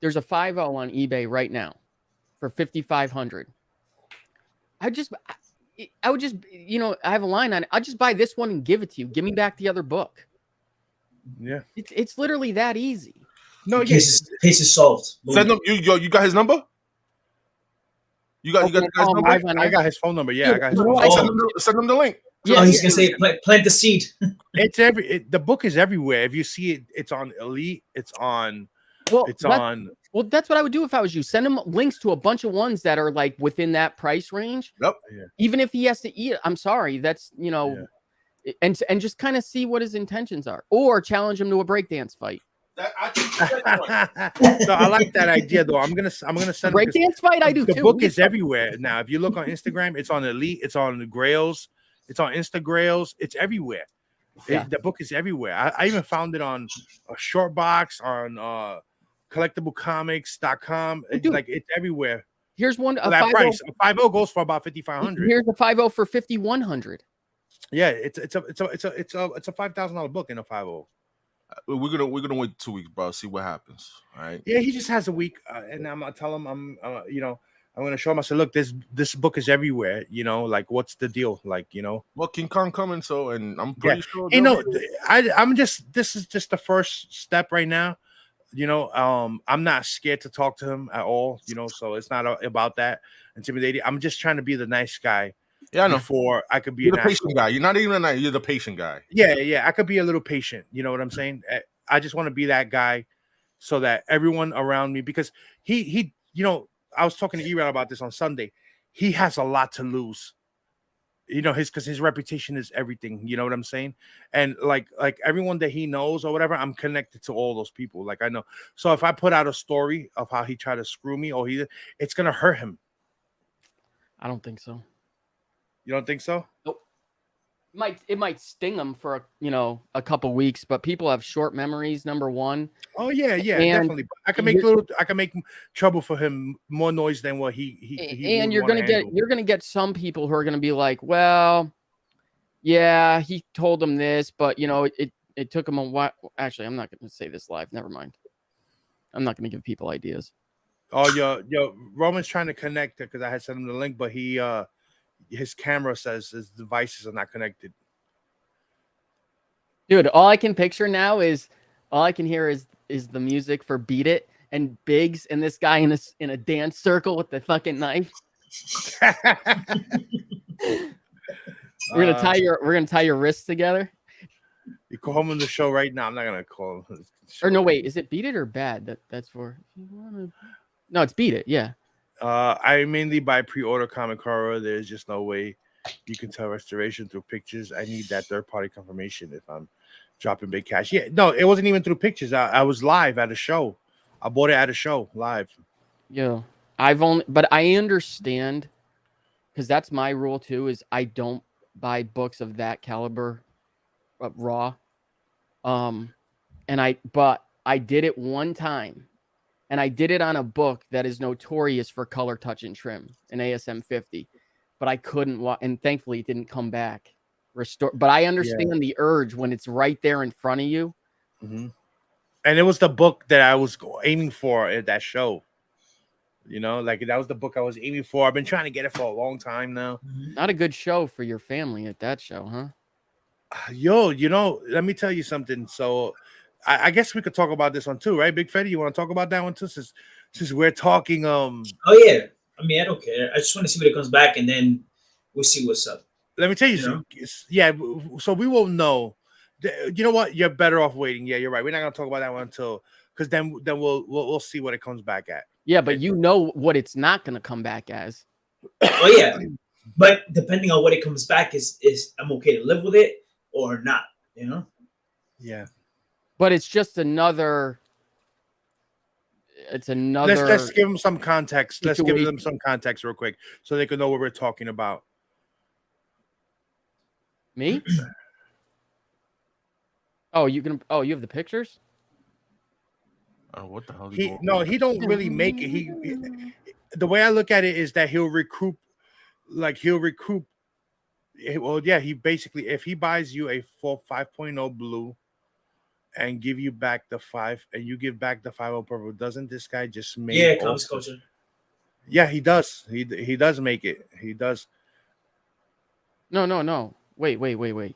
there's a 5.0 on eBay right now for $5,500. I would just, I have a line on it. I'll just buy this one and give it to you. Give me back the other book. Yeah, it's literally that easy. No, case is solved. Send them. You got his number? You got the guy's number? I got his phone number. Yeah, I got his phone number. Send him the link. Yeah, he's gonna say plant the seed. It's the book is everywhere. If you see it, it's on Elite. It's on. Well, that's what I would do if I was you. Send him links to a bunch of ones that are like within that price range. Yep. Yeah. Even if he has to eat, I'm sorry. That's and just kind of see what his intentions are, or challenge him to a breakdance fight. So I like that idea, though. I'm gonna send breakdance fight. I do the too. book is everywhere now. If you look on Instagram, it's on Elite. It's on the Grails. It's on Instagrails. It's everywhere. The book is everywhere. I even found it on a short box on collectiblecomics.com. It's everywhere. Here's one. That price. A 5.0 goes for about 5,500. Here's a 5.0 for 5,100. Yeah, it's a $5,000 book in a 5.0. We're gonna wait 2 weeks, bro. See what happens. All right. Yeah, he just has a week, and I'm gonna tell him I'm gonna show him. I said, look, this book is everywhere. Like what's the deal? Like Well, King Kong coming, and I'm pretty sure. This is just the first step right now. I'm not scared to talk to him at all. So it's not about that intimidating. I'm just trying to be the nice guy. Yeah, I know. Before I could be you're the patient guy. You're not even you're the patient guy. Yeah. I could be a little patient. You know what I'm saying? I just want to be that guy, so that everyone around me, because he I was talking to Erod about this on Sunday. He has a lot to lose. Because his reputation is everything. You know what I'm saying? And like everyone that he knows or whatever, I'm connected to all those people. Like I know. So if I put out a story of how he tried to screw me, it's gonna hurt him. I don't think so. You don't think so? Nope. It might sting them for a couple weeks, but people have short memories. Number one. Oh yeah, definitely. I can make trouble for him, more noise than what he and you're gonna get some people who are gonna be like, well, yeah, he told them this, but it took him a while. Actually, I'm not gonna say this live. Never mind. I'm not gonna give people ideas. Oh, yo, Roman's trying to connect because I had sent him the link, but his camera says his devices are not connected. Dude, all I can hear is the music for Beat It and Biggs and this guy in a dance circle with the fucking knife. We're gonna tie your wrists together. You call him on the show right now. I'm not gonna call him. Or no, wait, is it Beat It or Bad? That's for. No, it's Beat It. Yeah. I mainly buy pre-order comic horror. There's just no way you can tell restoration through pictures. I need that third-party confirmation if I'm dropping big cash. Yeah, no, it wasn't even through pictures. I was live at a show. I bought it at a show live. Yeah, but I understand, because that's my rule too. Is I don't buy books of that caliber, raw. But I did it one time. And I did it on a book that is notorious for color, touch, and trim, an ASM 50. But I couldn't, and thankfully it didn't come back. restore. But I understand the urge when it's right there in front of you. Mm-hmm. And it was the book that I was aiming for at that show. You know, like that was the book I was aiming for. I've been trying to get it for a long time now. Not a good show for your family at that show, huh? Yo, you know, let me tell you something. So I guess we could talk about this one too, right? Big Fetty, you want to talk about that one too? Since we're talking Oh yeah. I mean, I don't care. I just want to see when it comes back, and then we'll see what's up. Let me tell you, yeah. So we won't know. You know what? You're better off waiting. Yeah, you're right. We're not gonna talk about that one until because then we'll see what it comes back at. Yeah, but you know what it's not gonna come back as. Oh yeah, but depending on what it comes back is I'm okay to live with it or not. You know. Yeah. But it's just another. It's another. Let's give them some context. Situation. Let's give them some context real quick so they can know what we're talking about. Me? Oh, you have the pictures? What the hell? He don't really make it. He the way I look at it is that he'll recoup. Well, yeah, he basically, if he buys you a full 5.0 blue and give you back the 5 and you give back the 5.0 purple, doesn't this guy just make Yeah, comics culture. Yeah, he does. He does make it. He does. No. Wait.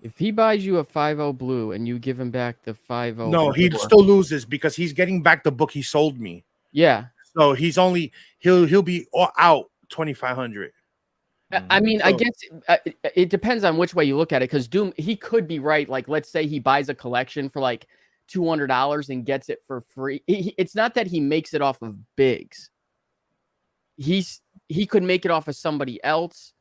If he buys you a 5.0 blue and you give him back the 5.0, no, he still loses because he's getting back the book he sold me. Yeah. So he'll be out 2,500. I mean, I guess it depends on which way you look at it. Because Doom, he could be right. Like, let's say he buys a collection for like $200 and gets it for free. It's not that he makes it off of bigs. He could make it off of somebody else,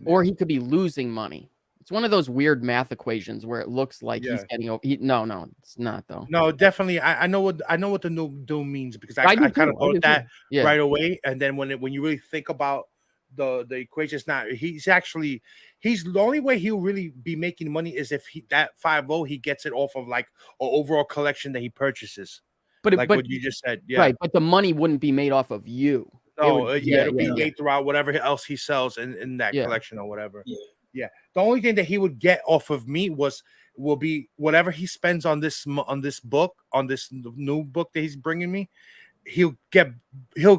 or he could be losing money. It's one of those weird math equations where it looks like he's getting over. No, it's not though. No, definitely. I know what the new Doom means because I kind of thought that right away, and then when you really think about the equation, it's not. He's the only way he'll really be making money is if that 5.0 he gets it off of like an overall collection that he purchases. But what you just said, yeah, right. But the money wouldn't be made off of you. No, it'll be made throughout whatever else he sells in that collection or whatever. Yeah. The only thing that he would get off of me will be whatever he spends on this book, on this new book that he's bringing me. He'll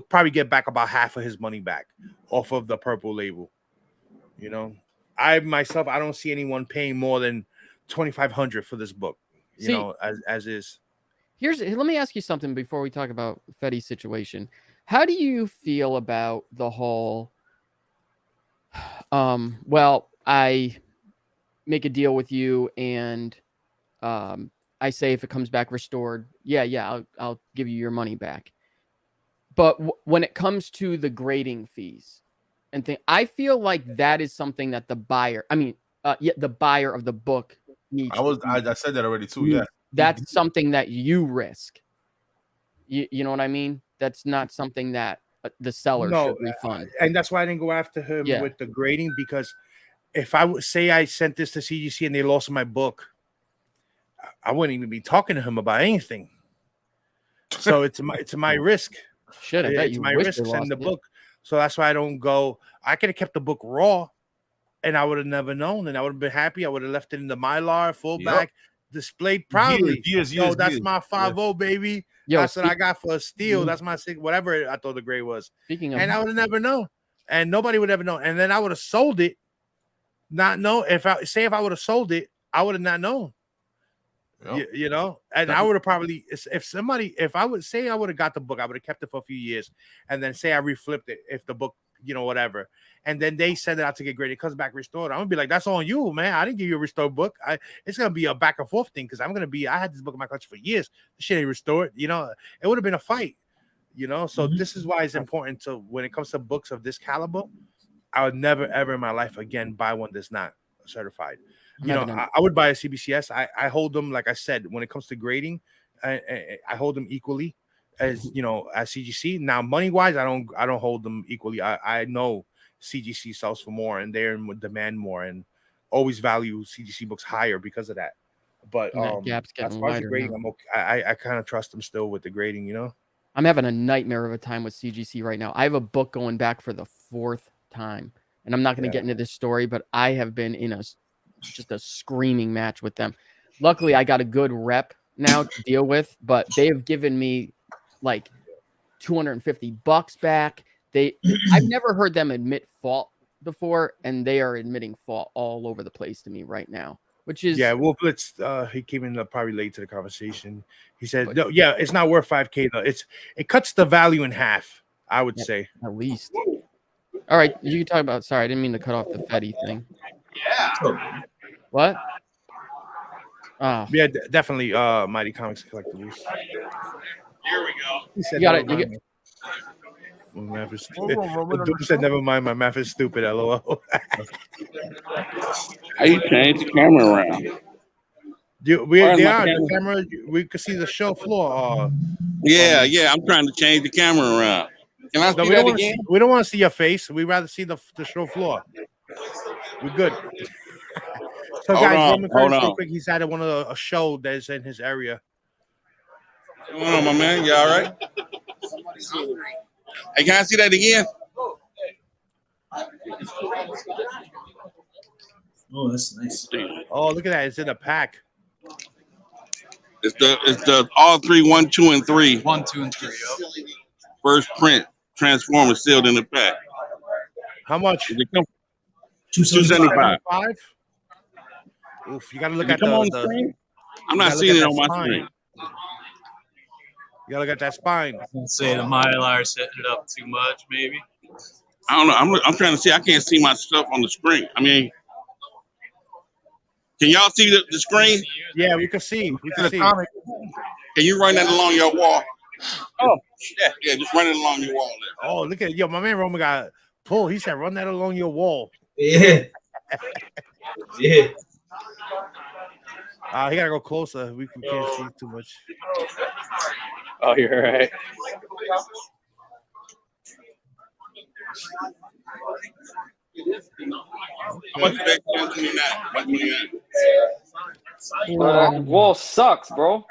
probably get back about half of his money back off of the purple label. You know, I don't see anyone paying more than 2,500 for this book. You know, as is. Let me ask you something before we talk about Fetty's situation. How do you feel about the whole? Well, I make a deal with you, and I say if it comes back restored, I'll give you your money back. But when it comes to the grading fees and thing, I feel like that is something that the buyer of the book needs. I said that already too. Yeah, that's something that you risk. You know what I mean? That's not something that the seller should refund. And that's why I didn't go after him with the grading, because if I would say I sent this to CGC and they lost my book, I wouldn't even be talking to him about anything. So it's my risk. Shit, I bet you my risk sending the book. So that's why I don't go. I could have kept the book raw, and I would have never known, and I would have been happy. I would have left it in the Mylar full back, displayed proudly. That's my 5.0, baby. That's what I got for a steal. That's my whatever I thought the grade was. And I would have never known, and nobody would ever know. And then I would have sold it, not know. If I would have sold it, I would have not known. You know, and I would have probably, if I would say I would have got the book, I would have kept it for a few years, and then say I reflipped it if the book, whatever, and then they send it out to get graded, it comes back restored. I'm gonna be like, that's on you, man. I didn't give you a restored book. It's gonna be a back and forth thing because I had this book in my collection for years. This shit ain't restored. It would have been a fight. So this is why it's important to, when it comes to books of this caliber, I would never ever in my life again buy one that's not certified. I would buy a CBCS. I hold them, like I said, when it comes to grading, I hold them equally as as CGC. Now, money wise, I don't hold them equally. I know CGC sells for more, and they're in demand more, and always value CGC books higher because of that. But gap's getting as far as the wider grading, now. I'm okay. I kind of trust them still with the grading. I'm having a nightmare of a time with CGC right now. I have a book going back for the 4th time and I'm not going to get into this story, but I have been in just a screaming match with them. Luckily, I got a good rep now to deal with, but they have given me like $250 back. I've never heard them admit fault before, and they are admitting fault all over the place to me right now, which is Wolf Blitz. He came in probably late to the conversation. He said, "No, it's not worth 5K though. It cuts the value in half. I would say at least." All right, you can talk about. Sorry, I didn't mean to cut off the Fetty thing. Yeah. What? Oh, yeah, definitely. Mighty Comics Collectibles. Here we go. He said, you got it. My math is stupid. Dude said, "Never mind, my math is stupid." LOL. How you change the camera around? The camera. We could see the show floor. Yeah, I'm trying to change the camera around. Can I see that again? We don't want to see your face. We'd rather see the show floor. We're good. So, guys, Roman Curtis, real quick, he's at a show that's in his area. What's going on, my man? You all right? Hey, can I see that again? Oh, that's nice. Oh, look at that! It's in a pack. It's the all 3, 1, 2, and 3. 1, 2, and 3. Yep. First print Transformers sealed in the pack. How much? $275. Oof! You gotta look at the screen. I'm not seeing it on my screen. You gotta look at that spine. I was gonna say the Mylar setting it up too much, maybe. I don't know. I'm trying to see. I can't see my stuff on the screen. I mean, can y'all see the screen? Yeah, we can see. We can see. Can you run that along your wall? Oh, yeah. Just run it along your wall there. Oh, look at it. Yo, my man Roman got pulled. He said, "Run that along your wall." Yeah. Yeah. He gotta go closer. We can't see too much. Oh, you're right. How much is that? 129. Wall sucks, bro.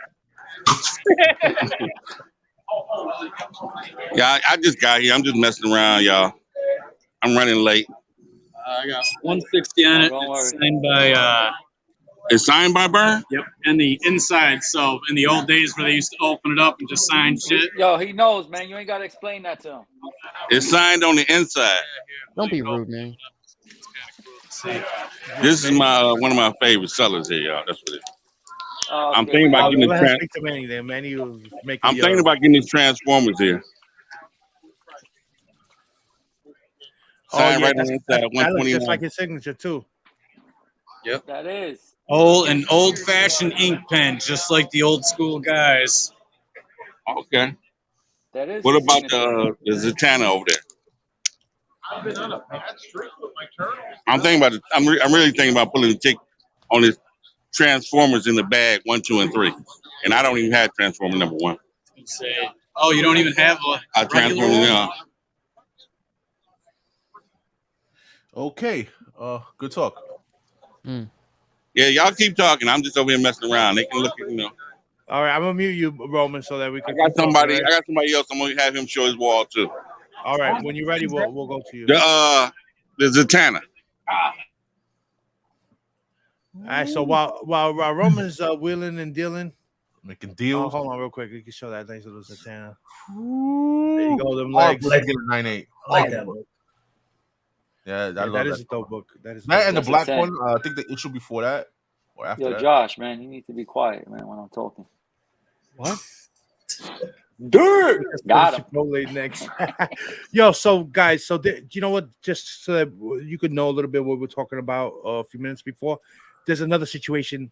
Yeah, I just got here. I'm just messing around, y'all. I'm running late. I got 160 on it. It's signed by It's signed by Burn? Yep. And the inside. So in the old days where they used to open it up and just sign shit. Yo, he knows, man. You ain't gotta explain that to him. It's signed on the inside. Don't be rude, man. This is my one of my favorite sellers here, y'all. That's what it is. I'm Okay. thinking about getting I'm thinking about getting these Transformers here. Signed right on the inside. That looks just 129. like his signature too. Yep. That is. An old-fashioned ink pen, just like the old school guys. Okay. That is. What about the Zatanna over there? I've been on a bad streak with my turtles. I'm thinking about it. I'm really thinking about putting a tick on this Transformers in the bag 1, 2, and 3, and I don't even have Transformer number 1. Say, oh, you don't even have a Transformer now. Okay. Good talk. Yeah, y'all keep talking. I'm just over here messing around. They can look at All right, I'm gonna mute you, Roman, so that we can. I got somebody else. I'm gonna have him show his wall too. All right, when you're ready, we'll go to you. The Zatanna. All right, so while Roman's wheeling and dealing, making deals. Hold on, real quick. You can show that nice little Zatanna. There you go, them legs. Legs in 9.8. I like that book. Yeah, that is a dope book. That is that and the black 10. one. I think the issue before that or after Yo, that. Josh, man, you need to be quiet, man, when I'm talking. What? Dirt. Got him. Chipotle next. Yo, so guys, you know what? Just so that you could know a little bit what we're talking about a few minutes before. There's another situation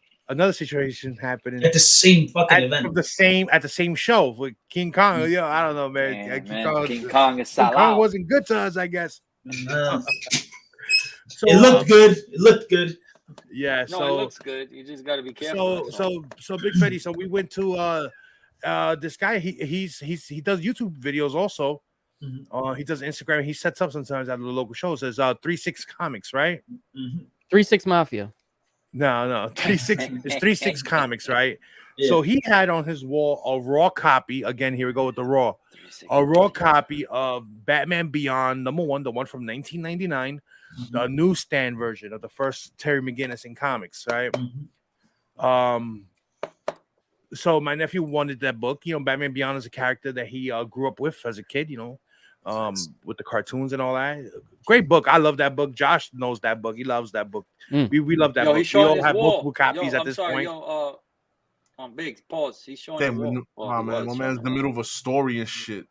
happening At the same fucking event. At the same show with King Kong. Yo, I don't know, man. King Kong is King Kong wasn't good to us, I guess. No. So, it looked good. It looked good. Yeah. No, it looks good. You just got to be careful. So Big Fetty. So we went to this guy. He does YouTube videos also. Mm-hmm. He does Instagram. He sets up sometimes at the local shows. There's 36 Comics, right? Mm-hmm. 36 Mafia. No, 36. It's 36 Comics, right? Yeah. So he had on his wall a raw copy. Again, here we go with the raw. A raw copy of Batman Beyond #1, the one from 1999. the newsstand version of the first Terry McGinnis in comics, right? So my nephew wanted that book. You know, Batman Beyond is a character that he grew up with as a kid. You know, with the cartoons and all that. Great book. I love that book. Josh knows that book. He loves that book. We love that book. We all have multiple copies at this point. On Biggs, pause. He's showing Damn, the wall. man, my man's in the middle of a story and shit.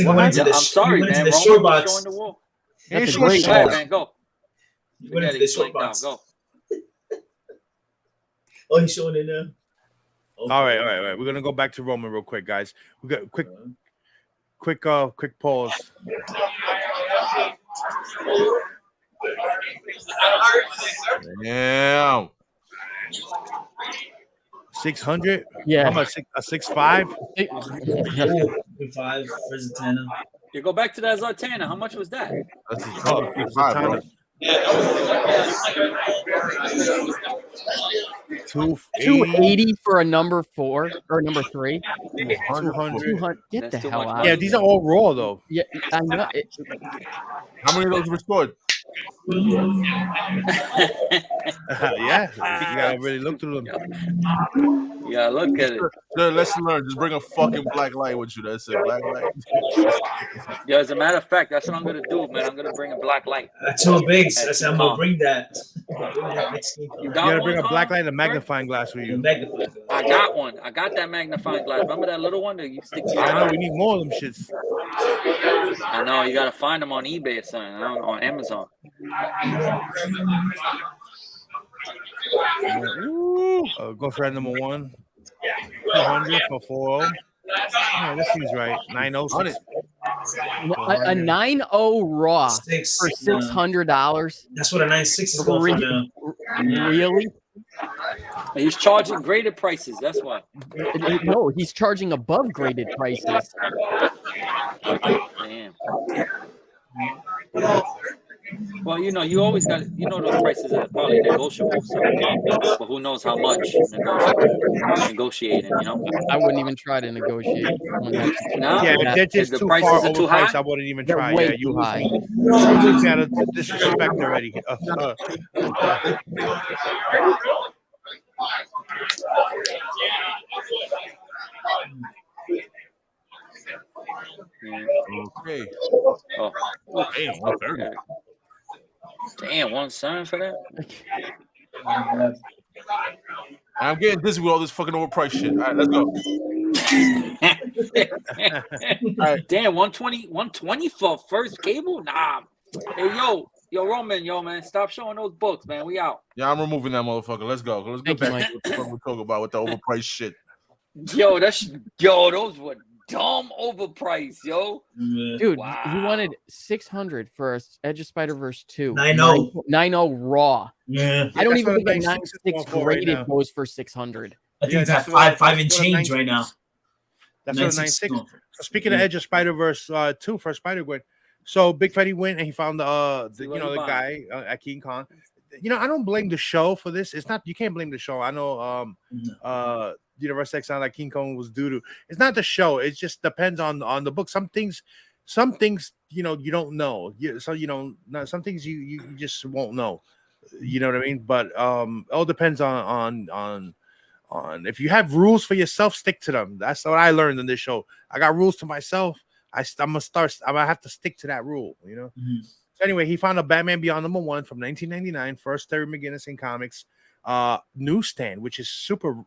I'm sorry, man. Short box. Showing the wall. That's a great box. Man, go. He went into the short box. Go. Oh, he's showing it now. Okay. All right. We're gonna go back to Roman real quick, guys. We got quick pause. Yeah. 600. Yeah. How much? A 6.5. 5 for Zatanna. You go back to that Zatanna. How much was that? That's his Zatanna. 280 for a number 4 or number 3. 200. Get the hell out. Yeah, these are all raw though. Yeah, I know. How many of those restored? Yeah, you gotta really look through them. Yeah, look at it. Lesson learned. Just bring a fucking black light with you. That's it. Black light. Yeah, as a matter of fact, that's what I'm gonna do, man. I'm gonna bring a black light. I told Biggs, I said I'm gonna bring that. You gotta bring a black light and a magnifying glass with you. I got one. I got that magnifying glass. Remember that little one that you stick to your I know we need more of them shits. I know you gotta find them on eBay or something, on Amazon. Go for number 1. 200 for 4. Yeah, that seems right. 906. A 90 raw for $600. That's what a 96 is going for now. Really? He's charging graded prices. That's why. No, he's charging above graded prices. Damn. Well, you know, you always got, those prices are probably negotiable. So, but who knows how much negotiating, I wouldn't even try to negotiate. No? Yeah, if they're just the too prices far are too overpriced, high? I wouldn't even They're try. way Yeah, too high. You got to disrespect already. Okay. Oh. Damn, 130. Damn, one sign for that? I'm getting dizzy with all this fucking overpriced shit. All right, let's go. All right. Damn, 120 for first cable? Nah. Hey, yo, Roman, man, stop showing those books, man. We out. Yeah, I'm removing that motherfucker. Let's go. Let's get back to what the fuck we're talking about with the overpriced shit. Yo, those were dumb overpriced, yo. Dude, wow. He wanted 600 for Edge of Spider-Verse 2. 90 raw. Yeah. I don't even think a 96 graded goes for 600. I think it's at 5 and change right now. That's what a 96. So speaking of Edge of Spider-Verse 2 for Spider-Gwen, so Big Fetty went and he found the guy at King Kong. I don't blame the show for this. It's not, you can't blame the show. I know Universal sound like King Kong was doo-doo. It's not the show. It just depends on the book. Some things you don't know. Some things you just won't know. You know what I mean? But it all depends on if you have rules for yourself, stick to them. That's what I learned in this show. I got rules to myself. I'm gonna have to stick to that rule. Mm-hmm. So anyway, he found a Batman Beyond #1 from 1999, first Terry McGinnis in comics, newsstand, which is super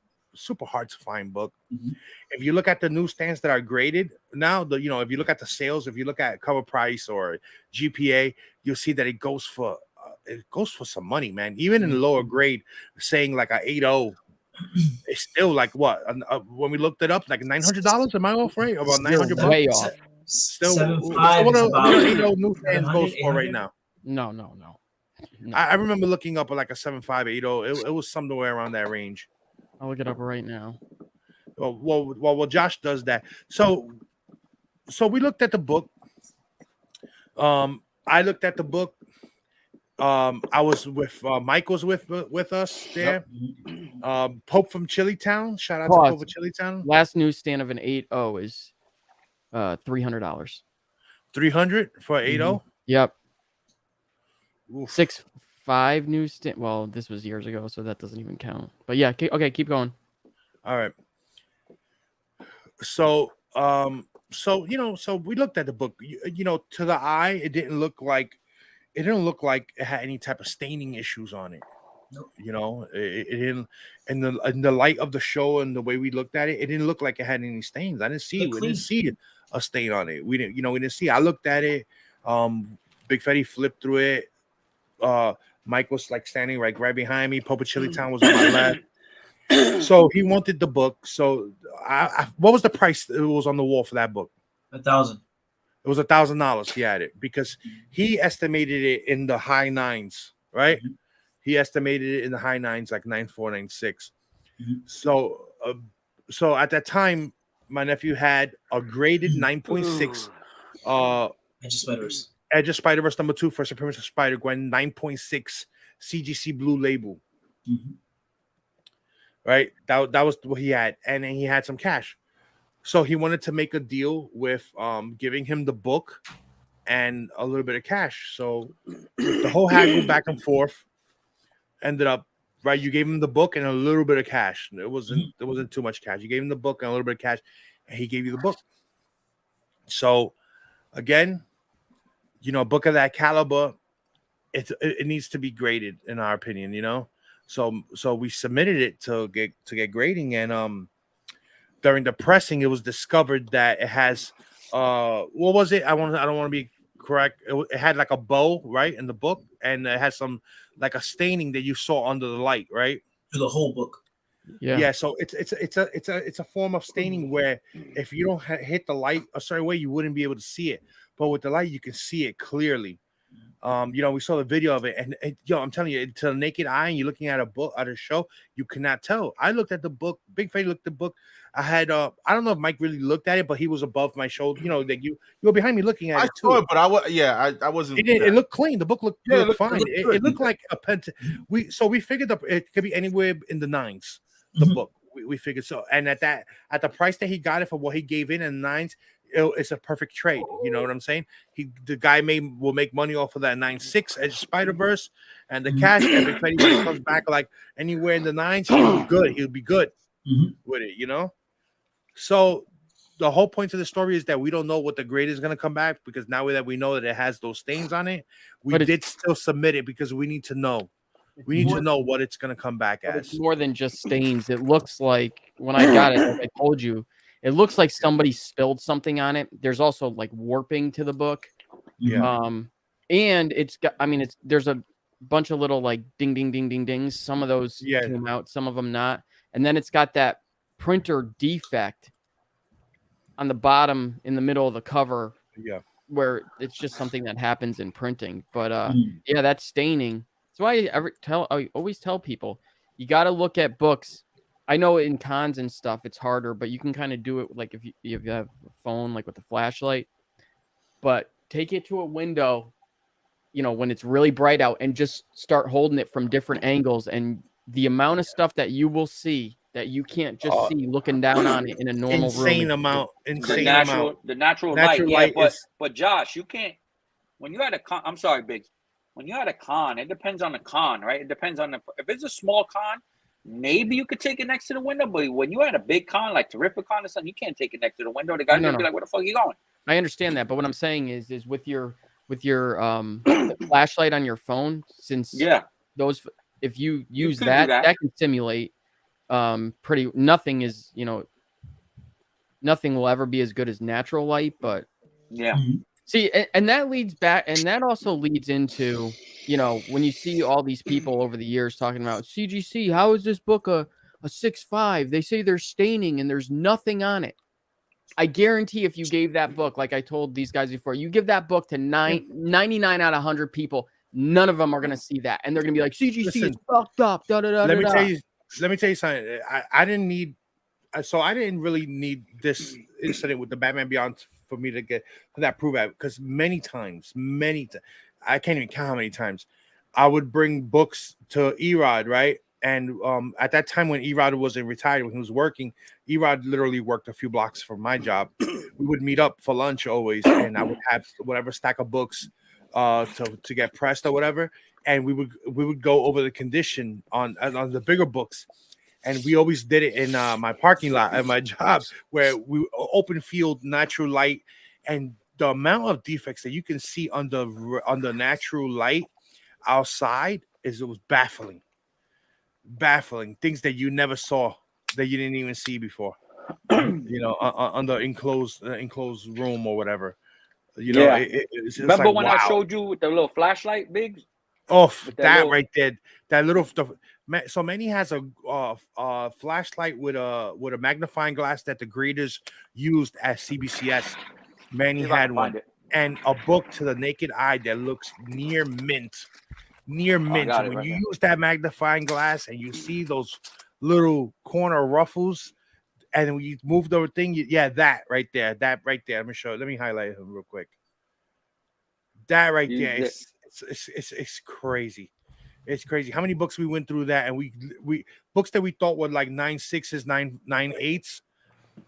hard to find book. Mm-hmm. If you look at the newsstands that are graded now, if you look at the sales, if you look at cover price or GPA, you'll see that it goes for some money, man. Even in the lower grade, saying like a 8.0, it's still like what? When we looked it up, like $900. Am I off right? About $900. Way off. Still, 7.5 what is a about 8.0 newsstand goes for 800? right now. No. I remember looking up like a 7.5 8.0. It was somewhere around that range. I'll look it up right now. Well, Josh does that. So we looked at the book. I looked at the book. I was with Mike was with us there. Yep. Pope from Chilitown. Shout out to Pope from Chilitown. Last newsstand of an 8.0 is $300. 300 for 8.0. Yep. Oof. 6.5 newsstand. Well, this was years ago, so that doesn't even count. But yeah, okay, keep going. All right. So, so we looked at the book. To the eye, it didn't look like it had any type of staining issues on it. Nope. It didn't. In the light of the show and the way we looked at it, it didn't look like it had any stains. I didn't see it. We didn't see a stain on it. We didn't see. I looked at it. Big Fetty flipped through it. Mike was like standing right behind me. Popa Chili Town was on my left. So he wanted the book. So what was the price that was on the wall for that book? $1,000. It was $1,000. He had it because he estimated it in the high nines, right? Mm-hmm. He estimated it in the high nines, like 9.4, 9.6. Mm-hmm. So at that time, my nephew had a graded 9.6. Edge of Spider-Verse #2 for Supremacy Spider-Gwen 9.6 CGC blue label. Mm-hmm. Right, that was what he had, and then he had some cash, so he wanted to make a deal with giving him the book and a little bit of cash. So the whole haggle back and forth ended up right. You gave him the book and a little bit of cash. There wasn't too much cash. You gave him the book and a little bit of cash, and he gave you the book. So again, a book of that caliber, it needs to be graded, in our opinion. So we submitted it to get grading, and during the pressing, it was discovered that it has what was it? I don't want to be correct. It had like a bow right in the book, and it has some like a staining that you saw under the light, right? To the whole book. Yeah. So it's a form of staining where if you don't hit the light a certain way, you wouldn't be able to see it, but with the light, you can see it clearly. We saw the video of it, and I'm telling you, to the naked eye, and you're looking at a book, at a show, you cannot tell. I looked at the book. Big Fetty looked at the book. I had, I don't know if Mike really looked at it, but he was above my shoulder. That you were behind me looking at it too. Saw it, but I wasn't. It looked clean. The book looked fine. It looked like a pen. We figured it could be anywhere in the nines. The book we figured so, and at the price that he got it for, what he gave in the nines. It's a perfect trade. You know what I'm saying? The guy will make money off of that 9.6 Edge Spider-Verse and the cash. And Big Fetty, when he comes back like anywhere in the nines, he'll be good with it. So the whole point of the story is that we don't know what the grade is going to come back, because now that we know that it has those stains on it, we did still submit it because we need to know. We need to know what it's going to come back as. It's more than just stains. It looks like, when I got it, like I told you, it looks like somebody spilled something on it. There's also like warping to the book. Yeah. And it's got, there's a bunch of little like ding, ding, ding, ding, dings. Some of those came out, some of them not. And then it's got that printer defect on the bottom in the middle of the cover. Yeah. Where it's just something that happens in printing. But yeah, that's staining. That's why I always tell people, you got to look at books. I know in cons and stuff, it's harder, but you can kind of do it like if you have a phone, like with the flashlight. But take it to a window, when it's really bright out, and just start holding it from different angles. And the amount of stuff that you will see that you can't just see looking down on it in a normal insane room. amount. The natural light. But Josh, you can't. When you're at a con, I'm sorry, Biggs. When you're at a con, it depends on the con, right? It depends on if it's a small con. Maybe you could take it next to the window, but when you're at a big con, like Terrific Con or something, you can't take it next to the window. The guy's gonna be like, "Where the fuck are you going?" I understand that, but what I'm saying is with your flashlight on your phone, since those, if you use that can simulate nothing is, nothing will ever be as good as natural light, but see, and that leads back, and that also leads into, when you see all these people over the years talking about CGC, how is this book a 6.5? They say there's staining and there's nothing on it. I guarantee if you gave that book, like I told these guys before, you give that book to 99 out of 100 people, none of them are going to see that. And they're going to be like, CGC is fucked up. Let me tell you something. I didn't really need this incident with the Batman Beyond for me to get that proof out, because many times, I can't even count how many times I would bring books to Erod, right? And at that time when Erod wasn't retired, when he was working, Erod literally worked a few blocks from my job. We would meet up for lunch always, and I would have whatever stack of books to get pressed or whatever, and we would go over the condition on the bigger books, and we always did it in my parking lot at my job, where we open field, natural light, and the amount of defects that you can see under natural light outside it was baffling things that you never saw, that you didn't even see before. Under enclosed room or whatever. It's Remember like, when wow. I showed you with the little flashlight, Biggs? Oh, that right there, that little stuff. So Manny has a flashlight with a magnifying glass that the graders used at CBCS. Manny had one, and a book to the naked eye that looks near mint. When you use that magnifying glass and you see those little corner ruffles, and when you move the thing, that right there. Let me show. Let me highlight him real quick. That right there it's crazy. It's crazy how many books we went through that, and we books that we thought were like 9.6s, 9.8s,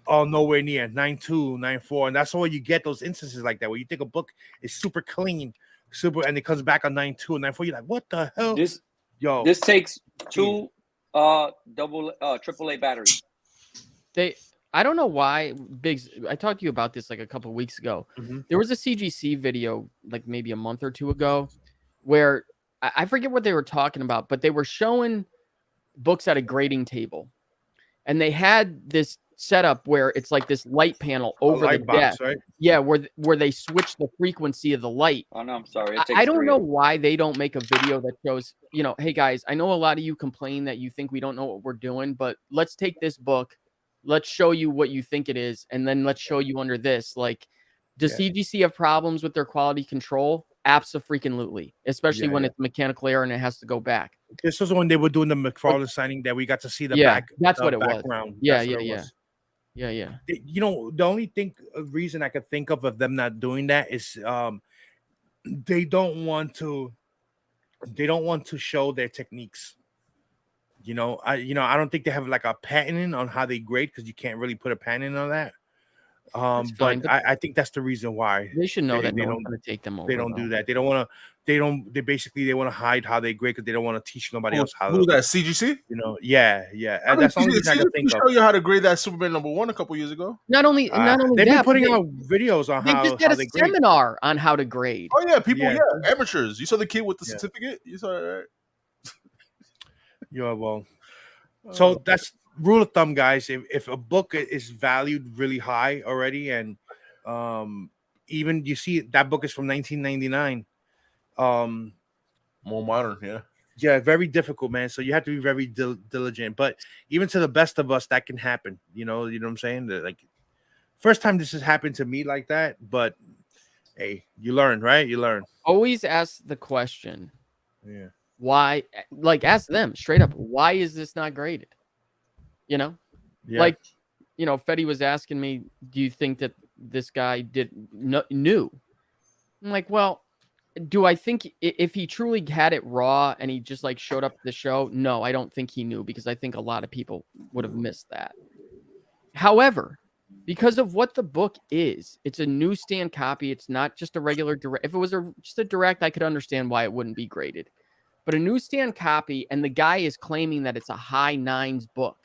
oh, nowhere near 9.2, 9.4, and that's why you get those instances like that where you think a book is super clean, and it comes back on 9.2 and 9.4. You're like, what the hell? This takes two AAA batteries. I don't know why, Biggs. I talked to you about this like a couple of weeks ago. Mm-hmm. There was a CGC video like maybe a month or two ago where I forget what they were talking about, but they were showing books at a grading table, and they had this setup where it's like this light panel over the desk, right? Yeah, where they switch the frequency of the light. Oh no, I'm sorry. I don't know why they don't make a video that shows, hey guys, I know a lot of you complain that you think we don't know what we're doing, but let's take this book, let's show you what you think it is, and then let's show you under this. Like, does CGC have problems with their quality control? Abso-freaking-lutely, especially when it's mechanical error and it has to go back. This was when they were doing the McFarlane signing that we got to see the back. That's the what it background. was. Yeah. The only reason I could think of them not doing that is they don't want to show their techniques. I don't think they have like a patent on how they grade, because you can't really put a patent on that. But I think that's the reason why they should know that no one's going to take them over. They don't do that. They don't want to. They want to hide how they grade, because they don't want to teach nobody else how. Who's that? CGC? Yeah. And that's the only thing I can think of. Show you how to grade that Superman #1 a couple years ago. Not only they've been putting out videos on how they just had a seminar on how to grade. Oh yeah, people, amateurs. You saw the kid with the certificate. You saw that, right? Yeah, well, so that's rule of thumb, guys. If a book is valued really high already, and even you see that book is from 1999, more modern, very difficult, man. So you have to be very diligent. But even to the best of us, that can happen. You know what I'm saying? Like, first time this has happened to me like that, but hey, you learn, right? You learn. Always ask the question. Yeah. Why? Like, ask them straight up. Why is this not graded? Like, Fetty was asking me, do you think that this guy knew? I'm like, well, do I think if he truly had it raw and he just like showed up at the show? No, I don't think he knew, because I think a lot of people would have missed that. However, because of what the book is, it's a newsstand copy. It's not just a regular direct. If it was just a direct, I could understand why it wouldn't be graded. But a newsstand copy, and the guy is claiming that it's a high 9s book.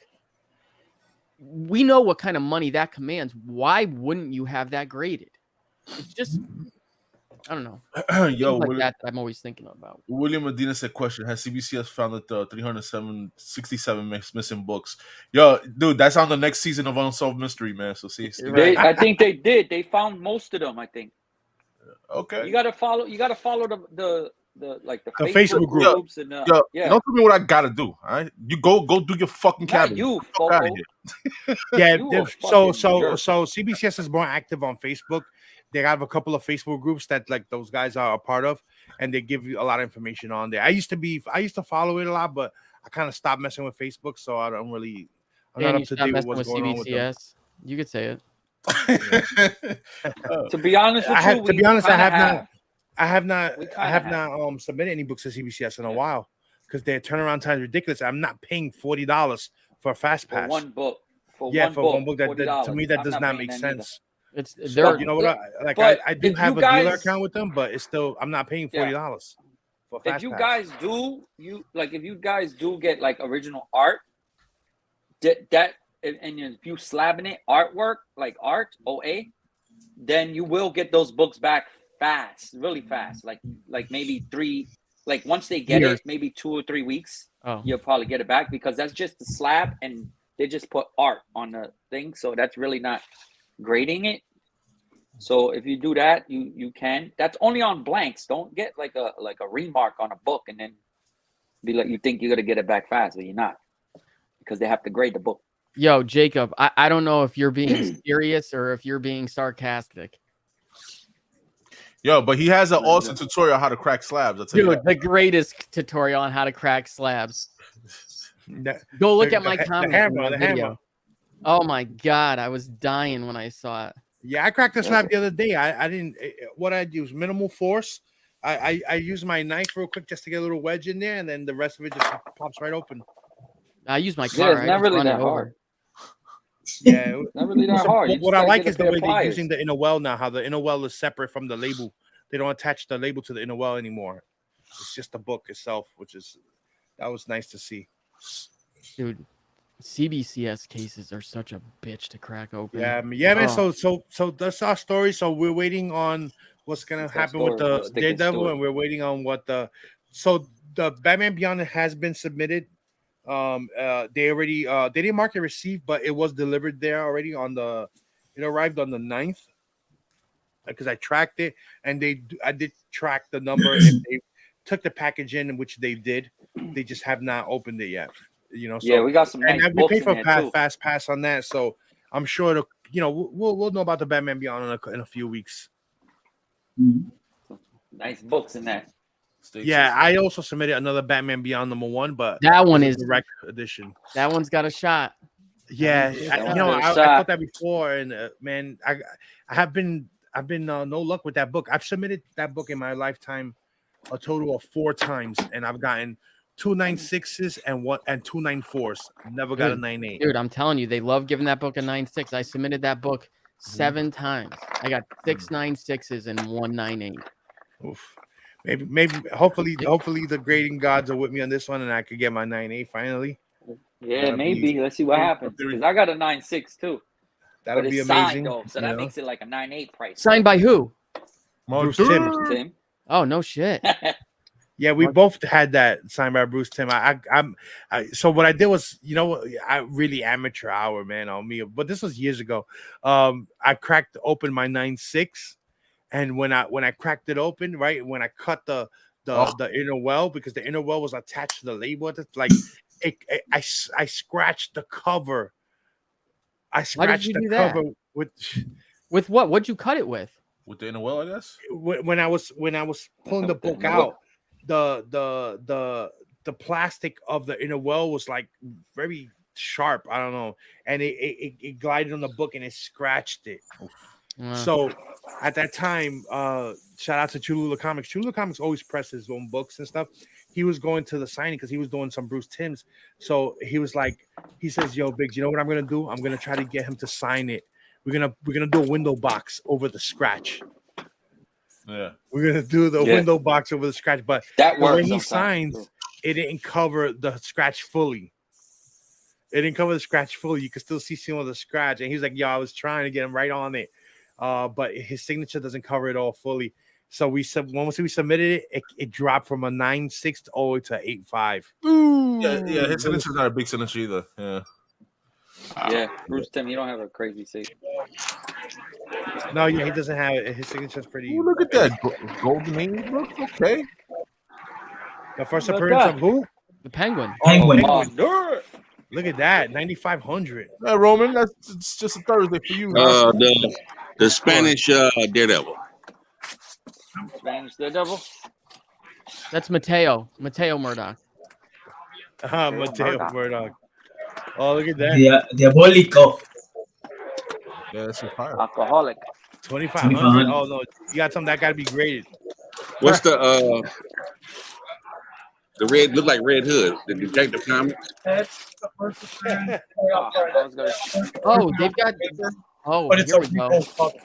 We know what kind of money that commands. Why wouldn't you have that graded? It's just, I don't know. Yo, like that I'm always thinking about. William Medina said, question, has CBCS found the 367 missing books? Yo, dude, that's on the next season of Unsolved Mystery, man. So see. I think they did. They found most of them, I think. Okay. You gotta follow the Facebook groups. Don't tell me what I gotta do. All right, you go do your fucking cabin. You out of here. So CBCS is more active on Facebook. They have a couple of Facebook groups that like those guys are a part of, and they give you a lot of information on there. I used to follow it a lot, but I kind of stopped messing with Facebook, so I don't really. I'm not up to date with what's going on with them. You could say it. To be honest with you, I have not submitted any books to CBCS in a while, because their turnaround time is ridiculous. I'm not paying $40 for a fast pass. For one book. For one book. That to me that does not make sense. It's So, they're you know what? I do if have you a dealer guys- account with them, but it's still I'm not paying $40 for If fast you pass. guys do, if you guys do get like original art, that and if you slabbing it artwork like art OA, then you will get those books back fast, really fast. Like maybe 3, like once they get Years. it, maybe 2 or 3 weeks, Oh. you'll probably get it back because that's just the slab and they just put art on the thing, so that's really not grading it. So if you do that, you can. That's only on blanks. Don't get like a remark on a book and then be like you think you're gonna get it back fast, but you're not, because they have to grade the book. Yo, Jacob, I don't know if you're being serious or if you're being sarcastic. Yo, but he has an awesome tutorial on how to crack slabs. I'll tell you Dude, that. the greatest tutorial on how to crack slabs. Go look at my comment. The hammer. Oh my god, I was dying when I saw it. Yeah, I cracked the slab the other day. I didn't. What I use minimal force. I use my knife real quick just to get a little wedge in there, and then the rest of it just pops right open. I use my Yeah, car. it's not really that hard. Yeah, Not really that hard. You What just I gotta like get a is the pair way of they're pliers. using the inner well now. How the inner well is separate from the label. They don't attach the label to the inner well anymore. It's just the book itself, that was nice to see. Dude, CBCS cases are such a bitch to crack open. Yeah, man. So that's our story. So we're waiting on what's gonna happen with the Daredevil, and we're waiting on what the Batman Beyond has been submitted. They already they didn't mark it received, but it was delivered there already it arrived on the 9th because I tracked it, and I did track the number if they took the package in, which they did. They just have not opened it yet. You know, so yeah, we got some nice and we books paid for in there too. fast pass on that, so I'm sure we'll know about the Batman Beyond in a few weeks. Nice books in there. Yeah, I also submitted another Batman Beyond #1, but that one is is direct edition. That one's got a shot. Yeah, I thought that before, and man, I've been no luck with that book. I've submitted that book in my lifetime a total of 4 times, and I've gotten 2 9.6s and 2 9.4s. Never got a 9.8. Dude, I'm telling you, they love giving that book a 9.6. I submitted that book 7 times. I got 6 9.6s and 1 9.8. Oof. Maybe, hopefully the grading gods are with me on this one, and I could get my 9.8 finally. Yeah, maybe. Let's see what happens. Because I got a 9.6 too. That'll but be it's amazing. Signed, though, so that makes it like a 9.8 price. Signed by who? Bruce Timm. Tim. Oh, no shit. Yeah, we both had that signed by Bruce Timm. So what I did was, I really amateur hour, man, on me. But this was years ago. I cracked open my 9.6, and when I cracked it open, right, when I cut the inner well, because the inner well was attached to the label, like I scratched the cover. I scratched the cover with what? What'd you cut it with? With the inner well, I guess. When I was pulling the book out, the plastic of the inner well was like very sharp. I don't know, and it glided on the book and it scratched it. So at that time, shout out to Cholula Comics. Cholula Comics always presses his own books and stuff. He was going to the signing because he was doing some Bruce Timms. So he says, "Yo, Biggs, you know what I'm gonna do? I'm gonna try to get him to sign it. We're gonna do a window box over the scratch. Yeah, we're gonna do the window box over the scratch. But that works when he signs, it didn't cover the scratch fully. It didn't cover the scratch fully. You could still see some of the scratch. And he's like, "Yo, I was trying to get him right on it, but his signature doesn't cover it all fully." So once we submitted it, it dropped from a 9.6 all the way to 8.5. Yeah, his signature's not a big signature either. Yeah. Yeah, Bruce Timm, you don't have a crazy sig. No, yeah, he doesn't have it. His signature's pretty. Ooh, look at that golden name book. Okay. The first appearance of who? The Penguin. Penguin. Look at that, 9,500. Roman, it's just a Thursday for you. The Spanish Daredevil. Spanish Daredevil. That's Mateo Murdoch. Mateo Murdoch. Oh, look at that. Diabolico. Yeah, that's a fire. Alcoholic. 2,500. Oh no, you got something that got to be graded. What's the red? Look like Red Hood, the Detective Comics. Oh, they've got Oh, but it's here a we go. rebuild cover.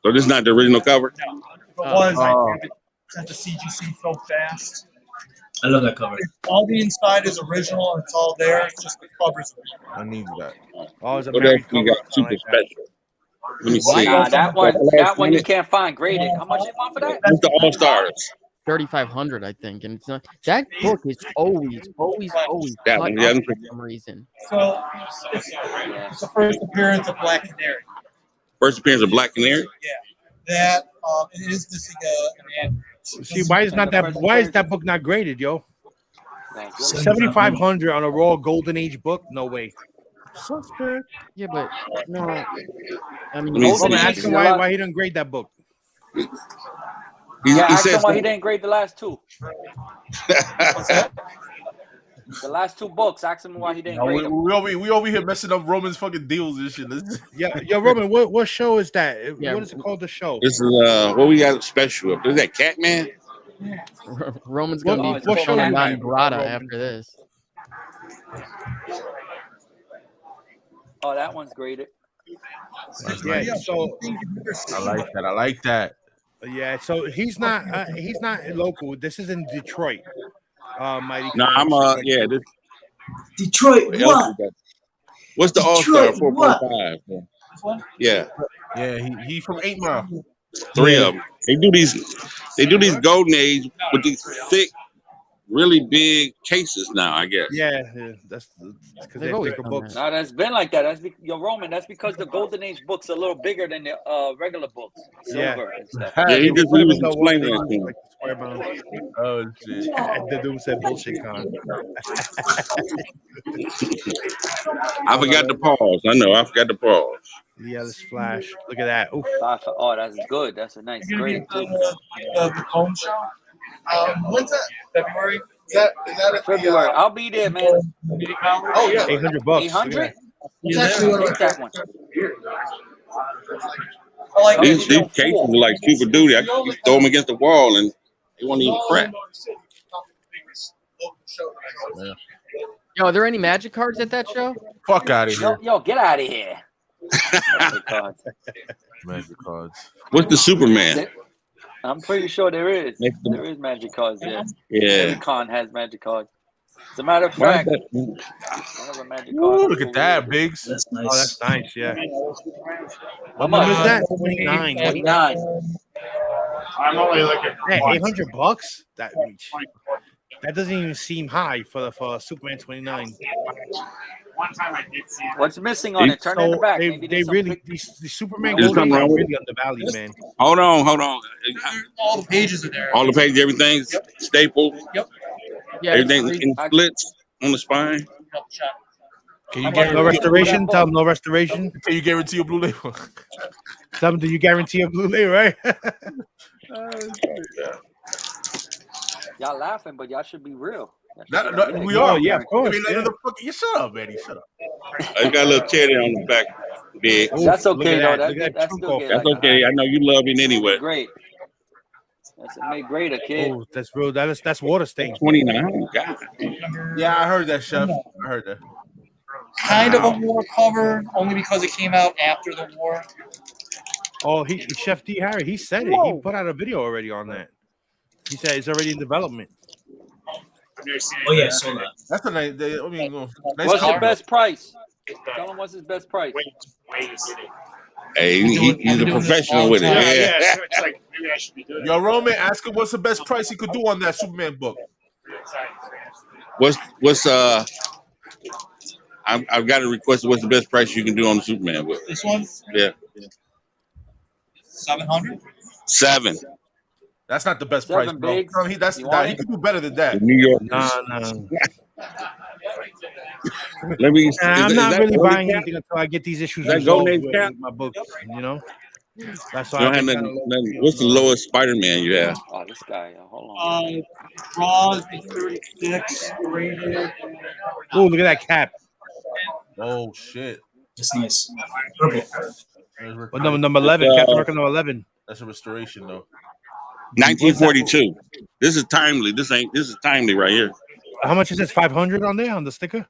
So this is not the original cover. No, if it was, Oh. I did it sent the CGC so fast. I love that cover. All the inside is original. It's all there. It's just the covers. I need that. Oh, it's a What else married you cover. got super Like that. special? Let me see. Nah, that Last one you minute. can't find graded. How much you want for that? What's the All Stars? 3,500, I think, and it's not that book is always That cut one, yeah. up for some reason. So it's the first appearance of Black Canary. First appearance of Black Canary. Yeah, that it is missing an end. See, why is that book not graded, yo? 7,500 on a raw Golden Age book? No way. Suspect. Yeah, but no. I mean, Let me Roman, see. ask him why he didn't grade that book. He Ask says him why he didn't grade the last two. The last two books. Ask him why he didn't grade them. We over here messing up Roman's fucking deals and shit. Yeah, Roman, what show is that? Yeah. What is it called? The show? This is what we got special up. Is that Catman? Roman's gonna What be show is that, non-grata Roman? after this. Oh, that one's graded. Yeah, so I like that. yeah, so he's not local. This is in Detroit. Mighty. No, I'm yeah. This, Detroit, what? what's the All Star? Detroit, what? 4.5. Yeah, Yeah, he from 8 Mile. 3 of them. They do these Golden Age with these thick, really big cases now. I guess. Yeah, that's because They've they're always thicker done books. No, that's been like that. Roman. That's because the Golden Age books are a little bigger than the regular books. Yeah. Silver and stuff. Yeah, he just What was about explaining the it to one him. square bound? Oh shit. The dude said bullshit con. I forgot to pause. I know. I forgot to pause. Yeah, this flash. Look at that. Oof. Oh, that's good. That's a nice grade too. The Cone Show. When's that? February? Is that at February. I'll be there, man. Oh yeah. $800. 800. It's actually Take that one. I like These cases are like Super Duty. I can throw them against the wall and they won't even crack. Yo, are there any Magic cards at that show? Fuck out of here. Yo, get out of here. Magic cards. What's the Superman? I'm pretty sure there is. There is magic cards, yeah. Yeah. Every con has magic cards. As a matter of Why is fact, that- one of the magic Ooh, cards. look at that, Biggs. That's Oh, nice. that's nice. Yeah. How What number is much? that? 29. 29. I'm only looking Hey, $800. That doesn't even seem high for Superman 29. One time I did see What's missing on it? Turn it in the So back. they Maybe there's some really pic- the Superman There's Golden something Age wrong are with really undervalued, man. Hold on. all the pages are there. All the pages, everything's stapled. Yeah, Everything in splits on the spine. Can you No guarantee restoration. Tell them no restoration. Can you guarantee a blue label? Tell them, do you guarantee a Blu-ray, right? Y'all laughing, but y'all should be real. We are. Yeah, of course. You shut up, Eddie. Shut up. I got a little teddy on the back, big. That's Look okay, at though. that. Look at that That's chunk still off. good. That's okay. I know you love it anyway. Great. That's made greater, kid. Oh, that's real. That's water stain. 29. God. Yeah, I heard that, Chef. I heard that. Kind of a war cover, only because it came out after the war. Oh, Chef D. Harry, he said it. He put out a video already on that. He said it's already in development. Oh yeah, I saw that. That's a nice. Nice What's cover. your best price? Tell him what's his best price. Hey, he's a professional with it. Yeah. It's like maybe I should be doing Yo, Roman, ask him what's the best price he could do on that Superman book. What's I've got a request. What's the best price you can do on the Superman book? this one. Yeah. 700. 7. That's not the best 7 price, bro. bigs. No, You he want it? could do better than that. The New York. No. Let me. I'm is not that really Golden buying Cap? anything until I get these issues That resolved Golden Age with cap? my books. You know. That's You why don't have nothing. What's the lowest Spider-Man you have? Oh, this guy. Hold on. Raw 36 rated. Oh, look at that cap. Oh shit. It's nice. Purple. What number 11? Captain America number 11. That's a restoration, though. 1942. This is timely. This is timely right here. How much is this? 500 on there on the sticker?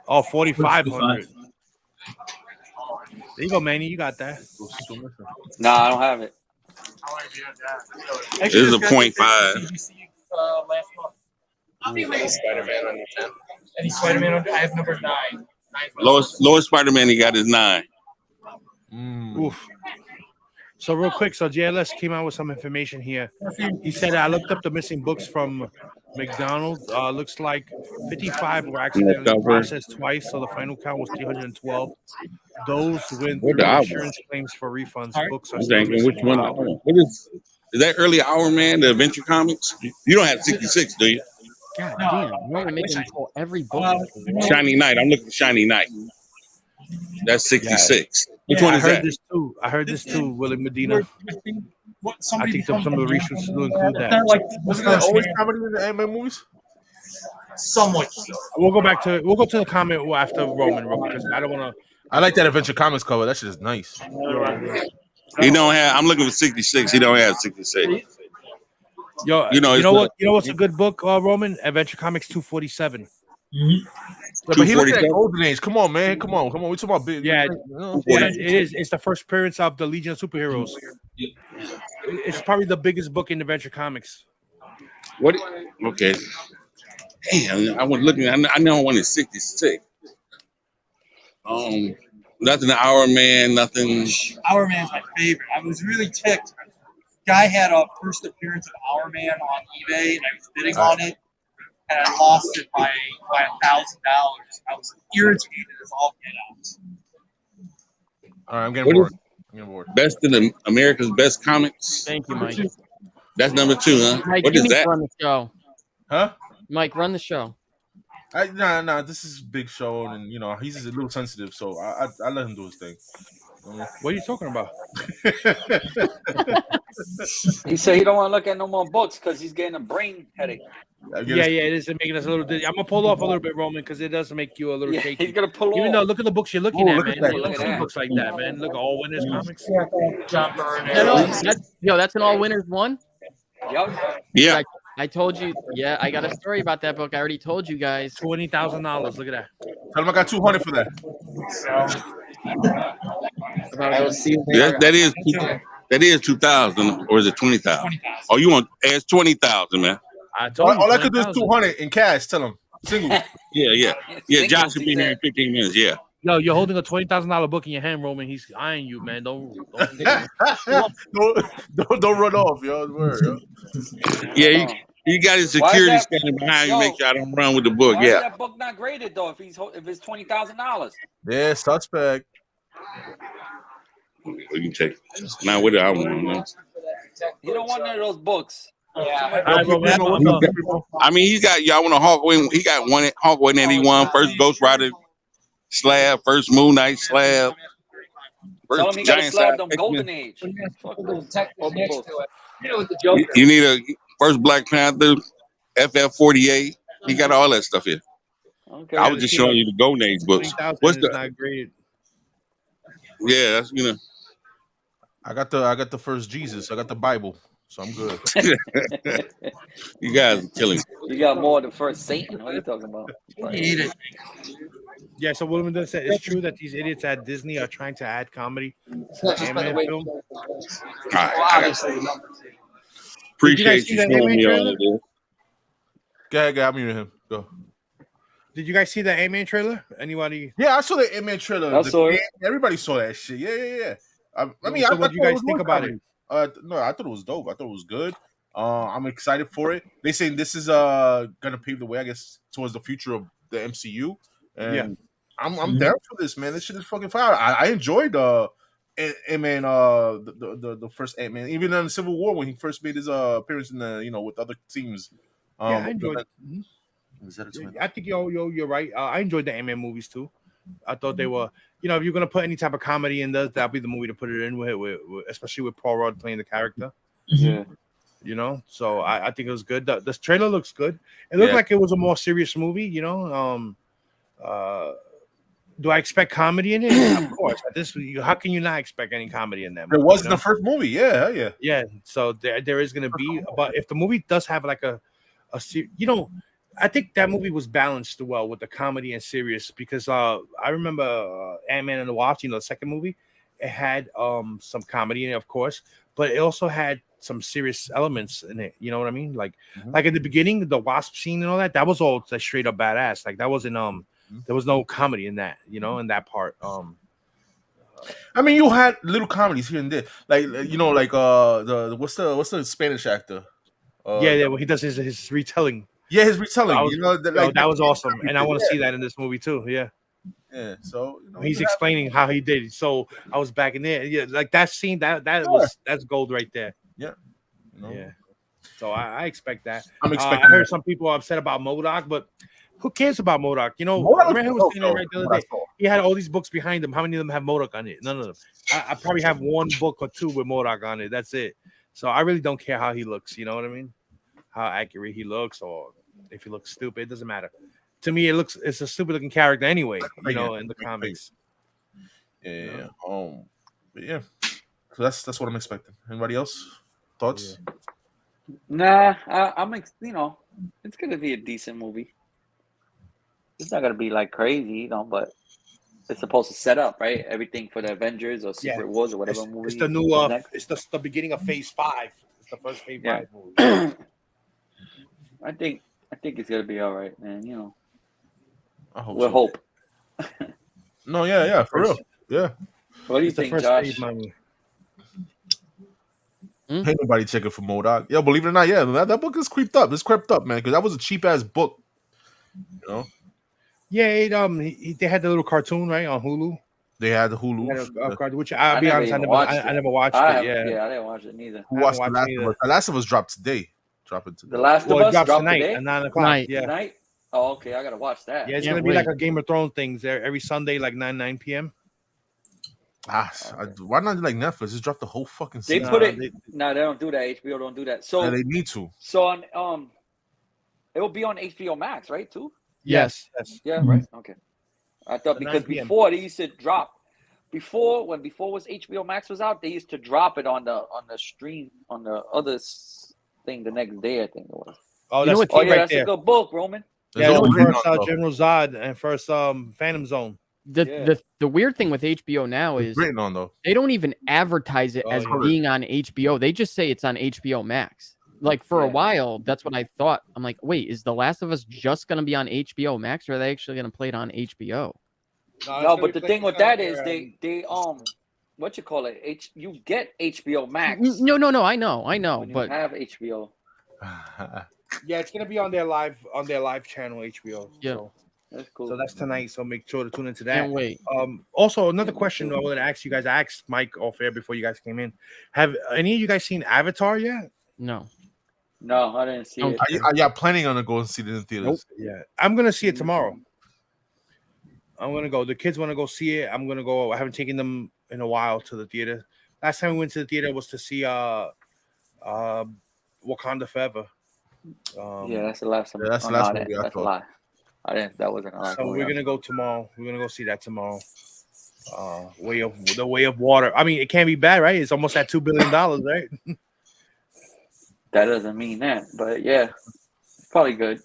Oh, 4,500. There you go, Manny. You got that. Nah, I don't have it. This is a 0.5. Last month. Spider-Man under 10. Any Spider-Man under? I have number 9. Lowest Spider-Man he got is 9. Oof. So real quick, so JLS came out with some information here. He said, I looked up the missing books from McDonald's. Looks like 55 were accidentally processed twice, so the final count was 312. Those went through insurance claims for refunds. Books are still missing. Which one? What is that early hour, man? The Adventure Comics? You don't have 66, do you? God damn, you want to make him pull every book. Shiny Knight. I'm looking for Shiny Knight. That's 66. Which one is that? I heard this too, Willie Medina. I think some of the reshoots will include that. Wasn't that always comedy in the anime movies? Somewhat. We'll go to the comment after Roman, because I don't want to. I like that Adventure Comics cover. That shit is nice. He don't have. I'm looking for 66. He don't have 66. Yo, you know what? You know what's a good book, Roman? Adventure Comics 247. Yeah, but he looked at Golden Age. Come on, man. Come on. We talking about big. Yeah, it is. It's the first appearance of the Legion of Superheroes. It's probably the biggest book in Adventure Comics. What? Okay. Damn, I was looking. I know one is 66. Nothing. Hour Man. Nothing. Hour Man's my favorite. I was really ticked. Guy had a first appearance of Hour Man on eBay, and I was bidding on it, and I lost it by $1,000. I was irritated as all get out. All right, I'm getting bored. Best in America's Best Comics. Thank you, Mike. That's number 2, huh? Mike, what is that? Run the show. Huh? Mike, run the show. Nah. This is Big Show, and he's a little sensitive, so I let him do his thing. What are you talking about? He said he don't want to look at no more books because he's getting a brain headache. Yeah, it is making us a little dizzy. I'm gonna pull off a little bit, Roman, because it does make you a little shaky. He's gonna pull Even off. though, look at the books you're looking at, look man. at that. You don't see books like that, man. Look at All Winners Comics. John Byrne. That's an all winners one. Yep. Yeah. I told you. Yeah, I got a story about that book. I already told you guys. $20,000. Look at that. Tell him I got $200 for that. That is 2,000, or is it 20,000? Oh, you want ask 20,000, man? All I could do is 200 in cash. Tell him single. Yeah. Josh will be here in 15 minutes. Yeah. Yo, you're holding a $20,000 book in your hand, Roman. He's eyeing you, man. Don't run off, yo. Word, yo. Yeah, you got his security standing behind you. Make sure I don't run with the book. Why is Yeah. that book not graded though? If it's $20,000. Yeah, suspect. You can take now. What do I want? You don't want none of those books. Yeah. I mean, he got y'all want a Hawkwind. He got one Hawkwind that he won first Ghost Rider slab, first Moon Knight slab. Tell him he got to slab them Golden Age. You need a first Black Panther, FF48. He got all that stuff here. Okay. I was just showing you the Golden Age books. What's the? Not graded. Yeah, that's I got the first Jesus. I got the Bible, so I'm good. You guys are killing. You got more than first Satan. What are you talking about? Yeah, so William does say it's true that these idiots at Disney are trying to add comedy to the Ant-Man film. All right, appreciate you showing me all of this. Go ahead, I'm muting him. Go. Did you guys see the Ant-Man trailer? Anybody? Yeah, I saw the Ant-Man trailer. I saw it. Everybody saw that shit. Yeah. I mean, So I what do you guys think about it? No, I thought it was dope. I thought it was good. I'm excited for it. They saying this is gonna pave the way, I guess, towards the future of the MCU. And Yeah. I'm there for this, man. This shit is fucking fire. I enjoyed Ant-Man, the first Ant-Man, even in Civil War when he first made his appearance in the with other teams. Yeah, I enjoyed it. I think you're right. I enjoyed the Ant-Man movies too. I thought they were, if you're gonna put any type of comedy in those, that'll be the movie to put it in with especially with Paul Rudd playing the character. Yeah. So I think it was good. The trailer looks good. It looked like it was a more serious movie. Do I expect comedy in it? Of course. How can you not expect any comedy in that movie? It was in the first movie. Yeah. Yeah. So there is gonna be, but if the movie does have like a I think that movie was balanced well with the comedy and serious because I remember Ant-Man and the Wasp, the second movie, it had some comedy in it, of course, but it also had some serious elements in it. You know what I mean? Like in the beginning, the Wasp scene and all that was all straight up badass. Like that wasn't there was no comedy in that, in that part. I mean, you had little comedies here and there, like the what's the Spanish actor? Well, he does his retelling. Yeah, his retelling. That was awesome, and I want to see that in this movie too. Yeah. Yeah. So he's explaining how he did it. So I was back in there. Yeah, like that scene. That's gold right there. Yeah. Yeah. So I expect that. I'm expecting. I heard some people upset about MODOK, but who cares about MODOK? Remember who was saying that right the other day? He had all these books behind him. How many of them have MODOK on it? None of them. I probably have one book or two with MODOK on it. That's it. So I really don't care how he looks. You know what I mean? How accurate he looks, or if he looks stupid, it doesn't matter. To me, it's a stupid looking character anyway, in the comics. Yeah. But yeah. So that's what I'm expecting. Anybody else? Thoughts? Yeah. Nah, I'm it's gonna be a decent movie. It's not gonna be like crazy, but it's supposed to set up, right? Everything for the Avengers or Secret Wars or whatever movie. It's the new it's the beginning of Phase 5. It's the first Phase 5 movie. I think it's gonna be all right, man. I hope we'll hope. No, yeah, for real. Yeah. What do you think, Josh? Ain't nobody checking for MODOK. Yeah, believe it or not, that book is creeped up. It's crept up, man, because that was a cheap ass book. Yeah, they had the little cartoon right on Hulu. They had the Hulu, which I'll be honest, I never watched it. I didn't watch it neither. Who watched The Last of Us? The Last of Us dropped today. The Last of Us dropped tonight today? at 9 o'clock. Yeah. Tonight? Oh, okay. I gotta watch that. Yeah, it's gonna be like a Game of Thrones things there every Sunday, like 9 p.m. Why not like Netflix? Just drop the whole fucking season. They put it. No, they don't do that. HBO don't do that. So they need to. So on it will be on HBO Max, right? Too. Yes. Yeah. Right. Okay. I thought because before they used to drop. Before was HBO Max was out, they used to drop it on the stream on the other thing the next day. I think it was. Oh, that's that's a good book, Roman. Yeah, first General Zod and first Phantom Zone. The weird thing with HBO now is they don't even advertise it as being on HBO. They just say it's on HBO Max. Like for a while, that's what I thought. I'm like, wait, is The Last of Us just going to be on HBO Max, or are they actually going to play it on HBO? No, but the thing with that is they what you call it? You get HBO Max. No, I know, but you have HBO. Yeah, it's gonna be on their live channel HBO. Yeah, so that's cool. So that's tonight. So make sure to tune into that. Can't wait. Also, another question I wanted to ask you guys. I asked Mike off air before you guys came in. Have any of you guys seen Avatar yet? No, I didn't see it. Are you planning on to go and see it in the theaters? Nope. Yeah, I'm gonna see it tomorrow. I'm gonna go. The kids want to go see it. I'm gonna go. I haven't taken them in a while to the theater. Last time we went to the theater was to see Wakanda Forever. That's the last time. Yeah, that's the last movie I thought. I didn't. That wasn't a So we're gonna go tomorrow. We're gonna go see that tomorrow. Way of Water. I mean, it can't be bad, right? It's almost at $2 billion, right? That doesn't mean that, but yeah, it's probably good.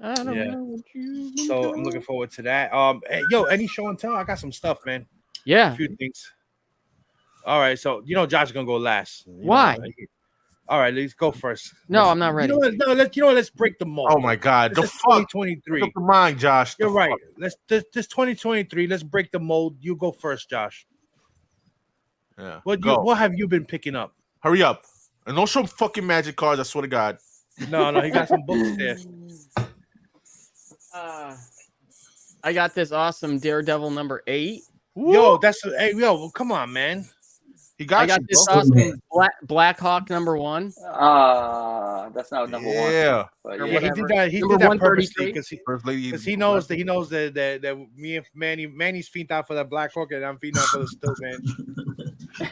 I don't know what you. So I'm looking forward to that. Hey, any show and tell? I got some stuff, man. Yeah, a few things. All right, so Josh is gonna go last. Why? All right, let's go first. No, I'm not ready. Let's break the mold. Oh my God, the fuck, 2023. Look at mine, Josh. You're right. Let's this 2023. Let's break the mold. You go first, Josh. Yeah. What have you been picking up? Hurry up and don't show fucking magic cards. I swear to God. No, he got some books there. I got this awesome Daredevil number 8. Yo, come on, man. I got this awesome Black Hawk number 1. That's not number 1. Yeah, he did that. He did that purposely because he knows that me and Manny's feet out for that Black Hawk and I'm feeding out for the still man.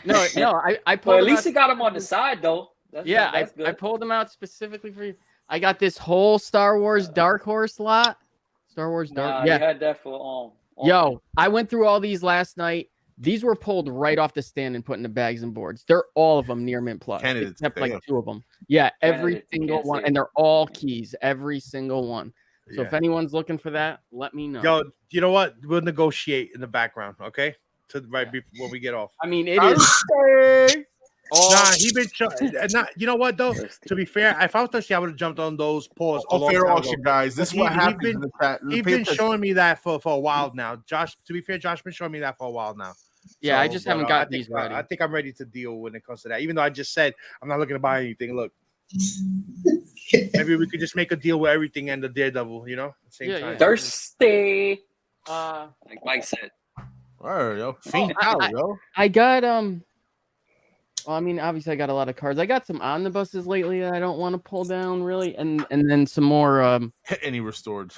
No, I pulled. Well, at least he got him on the side though. I pulled them out specifically for you. I got this whole Star Wars Dark Horse lot. Star Wars Dark. You had that for Yo, I went through all these last night. These were pulled right off the stand and put into bags and boards. They're all of them near mint plus, except like 2 of them. Yeah, every single one, and they're all keys. Every single one. So if anyone's looking for that, let me know. Yo, you know what? We'll negotiate in the background, okay? Right before we get off. I mean, it is. Nah, he been not. You know what though? To be fair, if I was thirsty, I would have jumped on those paws. Fair auction, guys. This is what happens. He's been showing me that for a while now. Josh, to be fair, Josh been showing me that for a while now. Yeah, I just haven't got these ready. I think I'm ready to deal when it comes to that. Even though I just said I'm not looking to buy anything. Look, maybe we could just make a deal with everything and the Daredevil. You know, at the same time. Thirsty. Like Mike said. All right, yo. Fiend out, yo. I got Well, I mean, obviously, I got a lot of cards. I got some omnibuses lately that I don't want to pull down really, and then some more any restored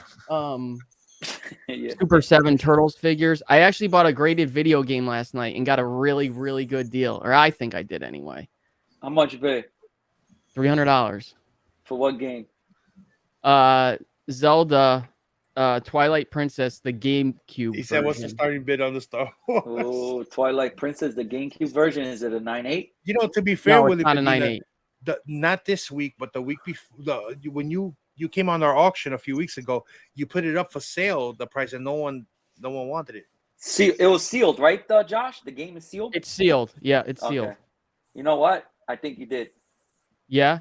Super 7 Turtles figures. I actually bought a graded video game last night and got a really, really good deal, or I think I did anyway. How much you pay? $300 for what game? Zelda. Twilight Princess, the GameCube. He said, "What's the starting bid on the Star Wars?" Oh, Twilight Princess, the GameCube version. Is it a 9.8? You know, to be fair, no, it's not a 9.8. Not this week, but the week before. When you came on our auction a few weeks ago, you put it up for sale. The price, and no one wanted it. See, it was sealed, right, Josh? The game is sealed. It's sealed. Yeah, it's sealed. You know what? I think you did. Yeah.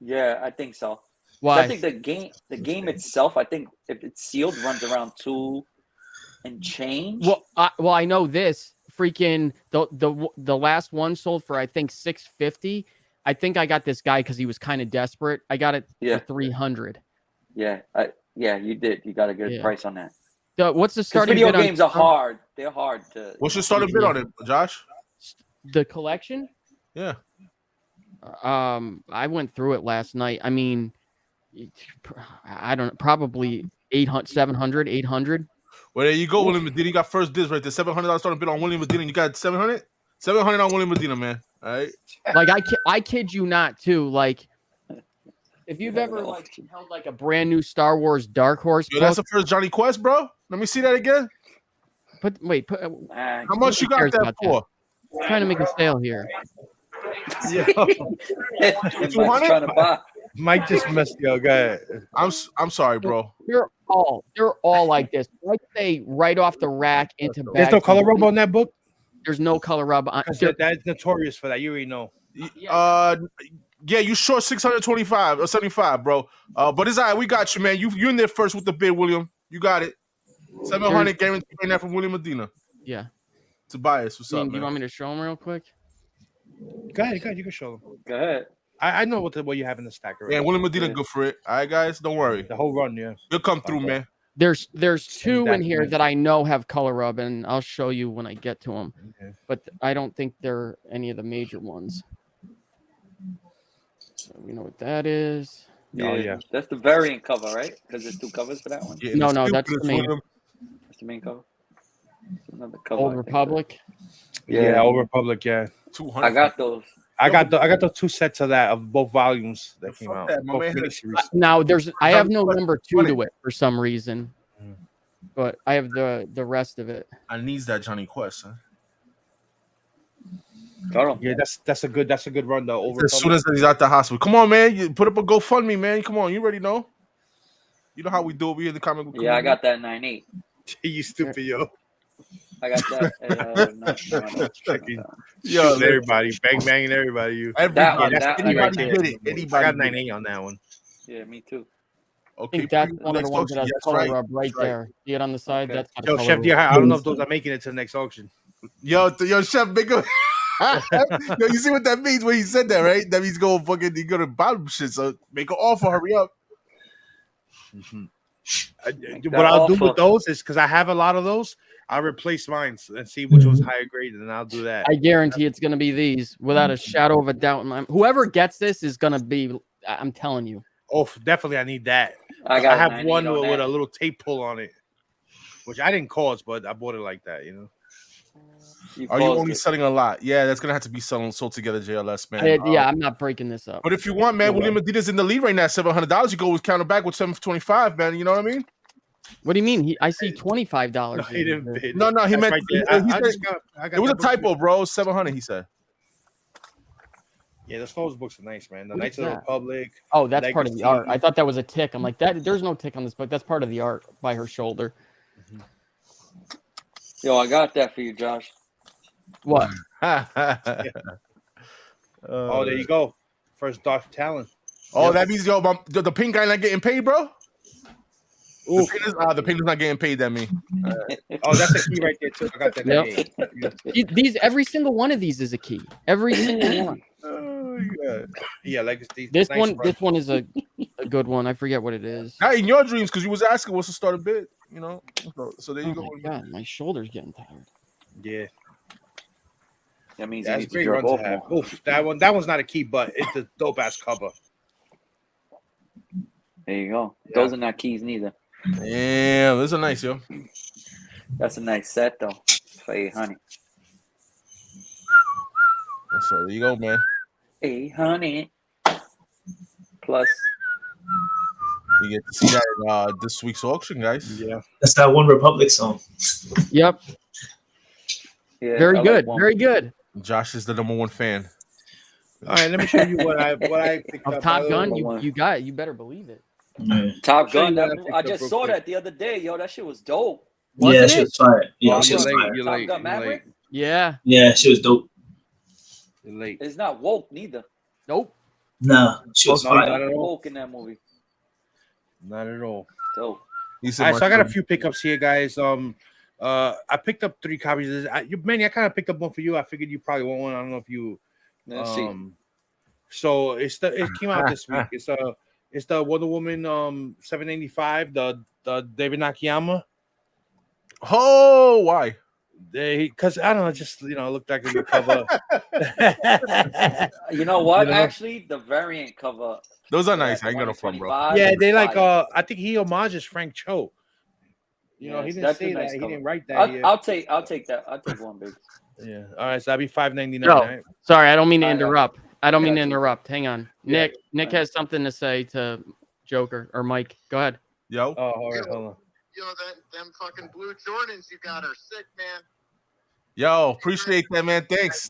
Yeah, I think so. Why? So I think the game itself, I think if it's sealed, runs around 2 and change. Well, I know this. Freaking the last one sold for I think $650. I think I got this guy because he was kind of desperate. I got it for $300. Yeah, you did. You got a good price on that. What's the starting video bid games are hard. They're hard to. What's your starting bid on it, Josh? The collection? Yeah. I went through it last night. I mean, I don't know, probably 800, 700, 800. Well, there you go, William Medina. You got first dibs right there. $700 starting bid on William Medina. You got 700? 700 on William Medina, man. All right. Like I kid you not, too. Like, if you've ever held like a brand new Star Wars Dark Horse, that's the first Johnny Quest, bro. Let me see that again. How much you got that for? I'm trying to make a sale here. Yo. 200? Mike just messed you up. Go ahead. I'm sorry, bro. They're all like this. Like say right off the rack into bags. There's no color rub on that book. There's no color rub on. That's notorious for that. You already know. Yeah, you short 625 or 75, bro. But it's all right. We got you, man. You in there first with the bid, William. You got it. 700 guaranteed that from William Medina. Yeah. Tobias, what's up, man? Do you want me to show him real quick? Go ahead. You can show them. Go ahead. I know what you have in the stack already. Yeah, William Medina, good for it. All right, guys, don't worry. The whole run, yeah. You'll come through, man. There's two in here that I know have color rub, and I'll show you when I get to them. Okay. But I don't think they're any of the major ones. So we know what that is. Yeah, that's the variant cover, right? Because there's 2 covers for that one. Yeah, no, that's the main. That's the main cover. Another cover. Old Republic. Yeah, Old Republic. Yeah. 200. I got those. I got the 2 sets of that of both volumes that came out. Now I have no number 2 to it for some reason, but I have the rest of it. I need that Johnny Quest, huh? Yeah, that's a good run though. As soon as he's out the hospital, come on, man! You put up a GoFundMe, man. Come on, you already know. You know how we do it. We in the comic book. Yeah, I got that 9.8. You stupid, yo. I got that. Yo, everybody, banging everybody. You. Anybody did it. Anybody got 9.8 on that one. Yeah, me too. Okay, I think that's one of the ones that has color rub right there. See it on the side? Okay. That's yo, Chef. I don't know if those are making it to the next auction. Yo, Chef, big up. Yo, you see what that means when he said that, right? That means he's gonna buy shit. So make an offer. Hurry up. What I'll do with those is because I have a lot of those. I'll replace mine and see which one's higher grade, and I'll do that. I guarantee it's going to be these without a shadow of a doubt. Whoever gets this is going to be, I'm telling you. Oh, definitely. I need that. I have one with a little tape pull on it, which I didn't cause, but I bought it like that, you know. Are you only selling a lot? Yeah, that's going to have to be sold together, JLS, man. Yeah, I'm not breaking this up. But if you want, man, William Medina's in the lead right now, $700. You go with counter back with $725, man. You know what I mean? What do you mean? I see $25. No, he didn't bid. No, he meant. Right It was a typo, bro. $700. He said. Yeah, those Thoro's books are nice, man. The What is Knights of the that? Republic. Oh, that's part of the art. Legacy. I thought that was a tick. I'm like, that. There's no tick on this book. That's part of the art by her shoulder. Yo, I got that for you, Josh. What? Oh, there you go. First Darth Talon. Oh, that means the pink guy not getting paid, bro. The pink is not getting paid. That mean. Oh, that's a key right there too. I got that. Yep. These every single one of these is a key. Every single one. Oh, yeah, Legacy. This one is a good one. I forget what it is. Not in your dreams, because you was asking what's the start a bit, you know. So there you go. My God, my shoulder's getting tired. Yeah. That means that's a great run to have. Oof, that one's not a key, but it's a dope ass cover. There you go. Yeah. Those are not keys neither. Yeah, those are nice, yo. That's a nice set though. For 800. So there you go, man. 800 plus. You get to see that in this week's auction, guys. Yeah, that's that One Republic song. Yep. Yeah, very good. Very good. Josh is the #1 fan. All right, let me show you what I picked up. Top Gun. You better believe it. Top Gun. I just saw that the other day, yo. That shit was dope. Yeah, she was fire. Yeah, she was fire. Top Gun Maverick. Yeah. Yeah, she was dope. You're late. It's not woke neither. Nope. Nah, she was fire. Not woke in that movie. Not at all. Dope. All right, so I got a few pickups here, guys. I picked up 3 copies. Manny, I kind of picked up one for you. I figured you probably want one. I don't know if you. Let's see. So it came out this week. It's the Wonder Woman 785, the David Nakayama. Oh, why? Because I don't know, just it looked like a good cover. You know what? Actually, the variant cover. Those are nice. I ain't got no fun, bro. Yeah, they like. I think he homages Frank Cho. You know, he didn't say that. Nice he cover. didn't write that. I'll take that. I'll take one, big. Yeah. All right. So that'd be $5.99. No, right? sorry, I don't mean to interrupt. I don't mean to interrupt. Hang on, Nick. Nick has something to say to Joker or Mike. Go ahead. Yo. Oh, all right. Hold on. Yo, them fucking blue Jordans you got are sick, man. Yo, appreciate that, man. Thanks.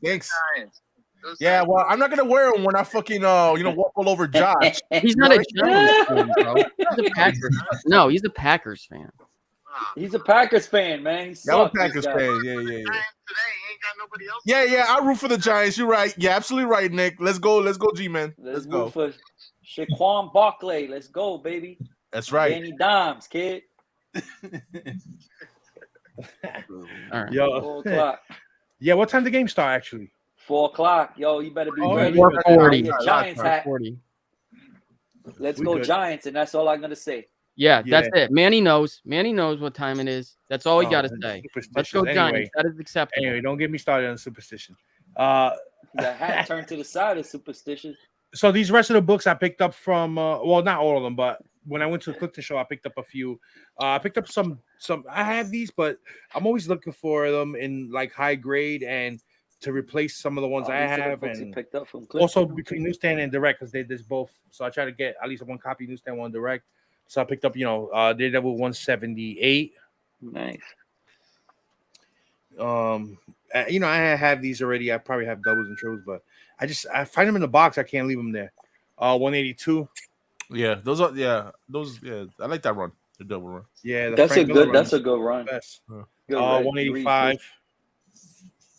Yeah, well, I'm not gonna wear them when I fucking walk all over Josh. He's not a Giants fan, bro. He's a Packers. No, he's a Packers fan. He's a Packers fan, man. I'm a Packers fan. Yeah. I root for the Giants. You're right. Yeah, absolutely right, Nick. Let's go, G-man. Let's go for Shaquan Barkley. Let's go, baby. That's right. Danny Dimes, kid. All right. Yo. 4 o'clock. Yeah, what time the game start actually? 4 o'clock. Yo, you better be ready. 4:40. Giants hat. 4:40. Let's go Giants, and that's all I'm gonna say. Yeah, that's it. Manny knows. Manny knows what time it is. That's all you got to say. Let's go Giants. Anyway, that is acceptable. Anyway, don't get me started on superstition. The hat turned to the side is superstitious. So these rest of the books I picked up from, well, not all of them, but when I went to the Clifton show, I picked up a few. I picked up some. I have these, but I'm always looking for them in like high grade and to replace some of the ones I have. And picked up from also between newsstand and direct because there's both. So I try to get at least one copy newsstand, one direct. So I picked up, Daredevil 178. Nice. I have these already. I probably have doubles and triples, but I find them in the box. I can't leave them there. 182. Yeah, those are I like that run. The double run. Yeah, that's a good run. Best. 185.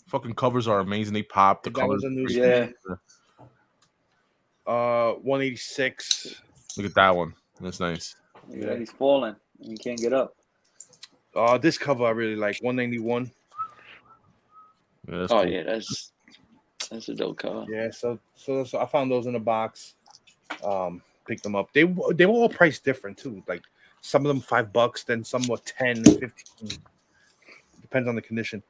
Fucking covers are amazing. They pop. The colors. 186. Look at that one. That's nice. Yeah, he's falling. He can't get up. This cover I really like. 191. Yeah, that's a dope cover. Yeah, so I found those in the box. Picked them up. They were all priced different too. Like some of them $5, then some were 10, 15. Depends on the condition.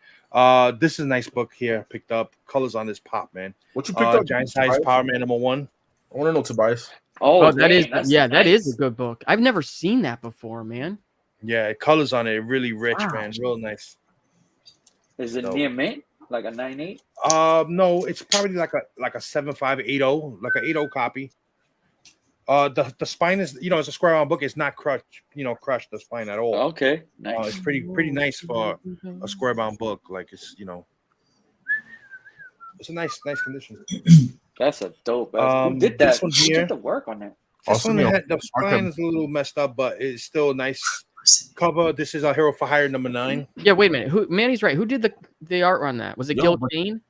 This is a nice book here. Picked up. Colors on this pop, man. What you picked up? Giant Size Power Man #1. I want to know, Tobias. Oh, that is a good book. I've never seen that before, man. Yeah, colors on it really rich, man. Real nice. Is it near mint? Like a 9.8? No, it's probably like a 7580, like an 80 copy. The spine is, it's a square round book. It's not crushed, crushed the spine at all. Okay, nice. It's pretty nice for a square bound book. Like it's a nice condition. That's a dope. Who did that? This one Who here. did the work on that? This one had the spine is a little messed up, but it's still a nice cover. This is a Hero for Hire number 9. Yeah, wait a minute. Who? Manny's right. Who did the art on that? Was it Gil Kane?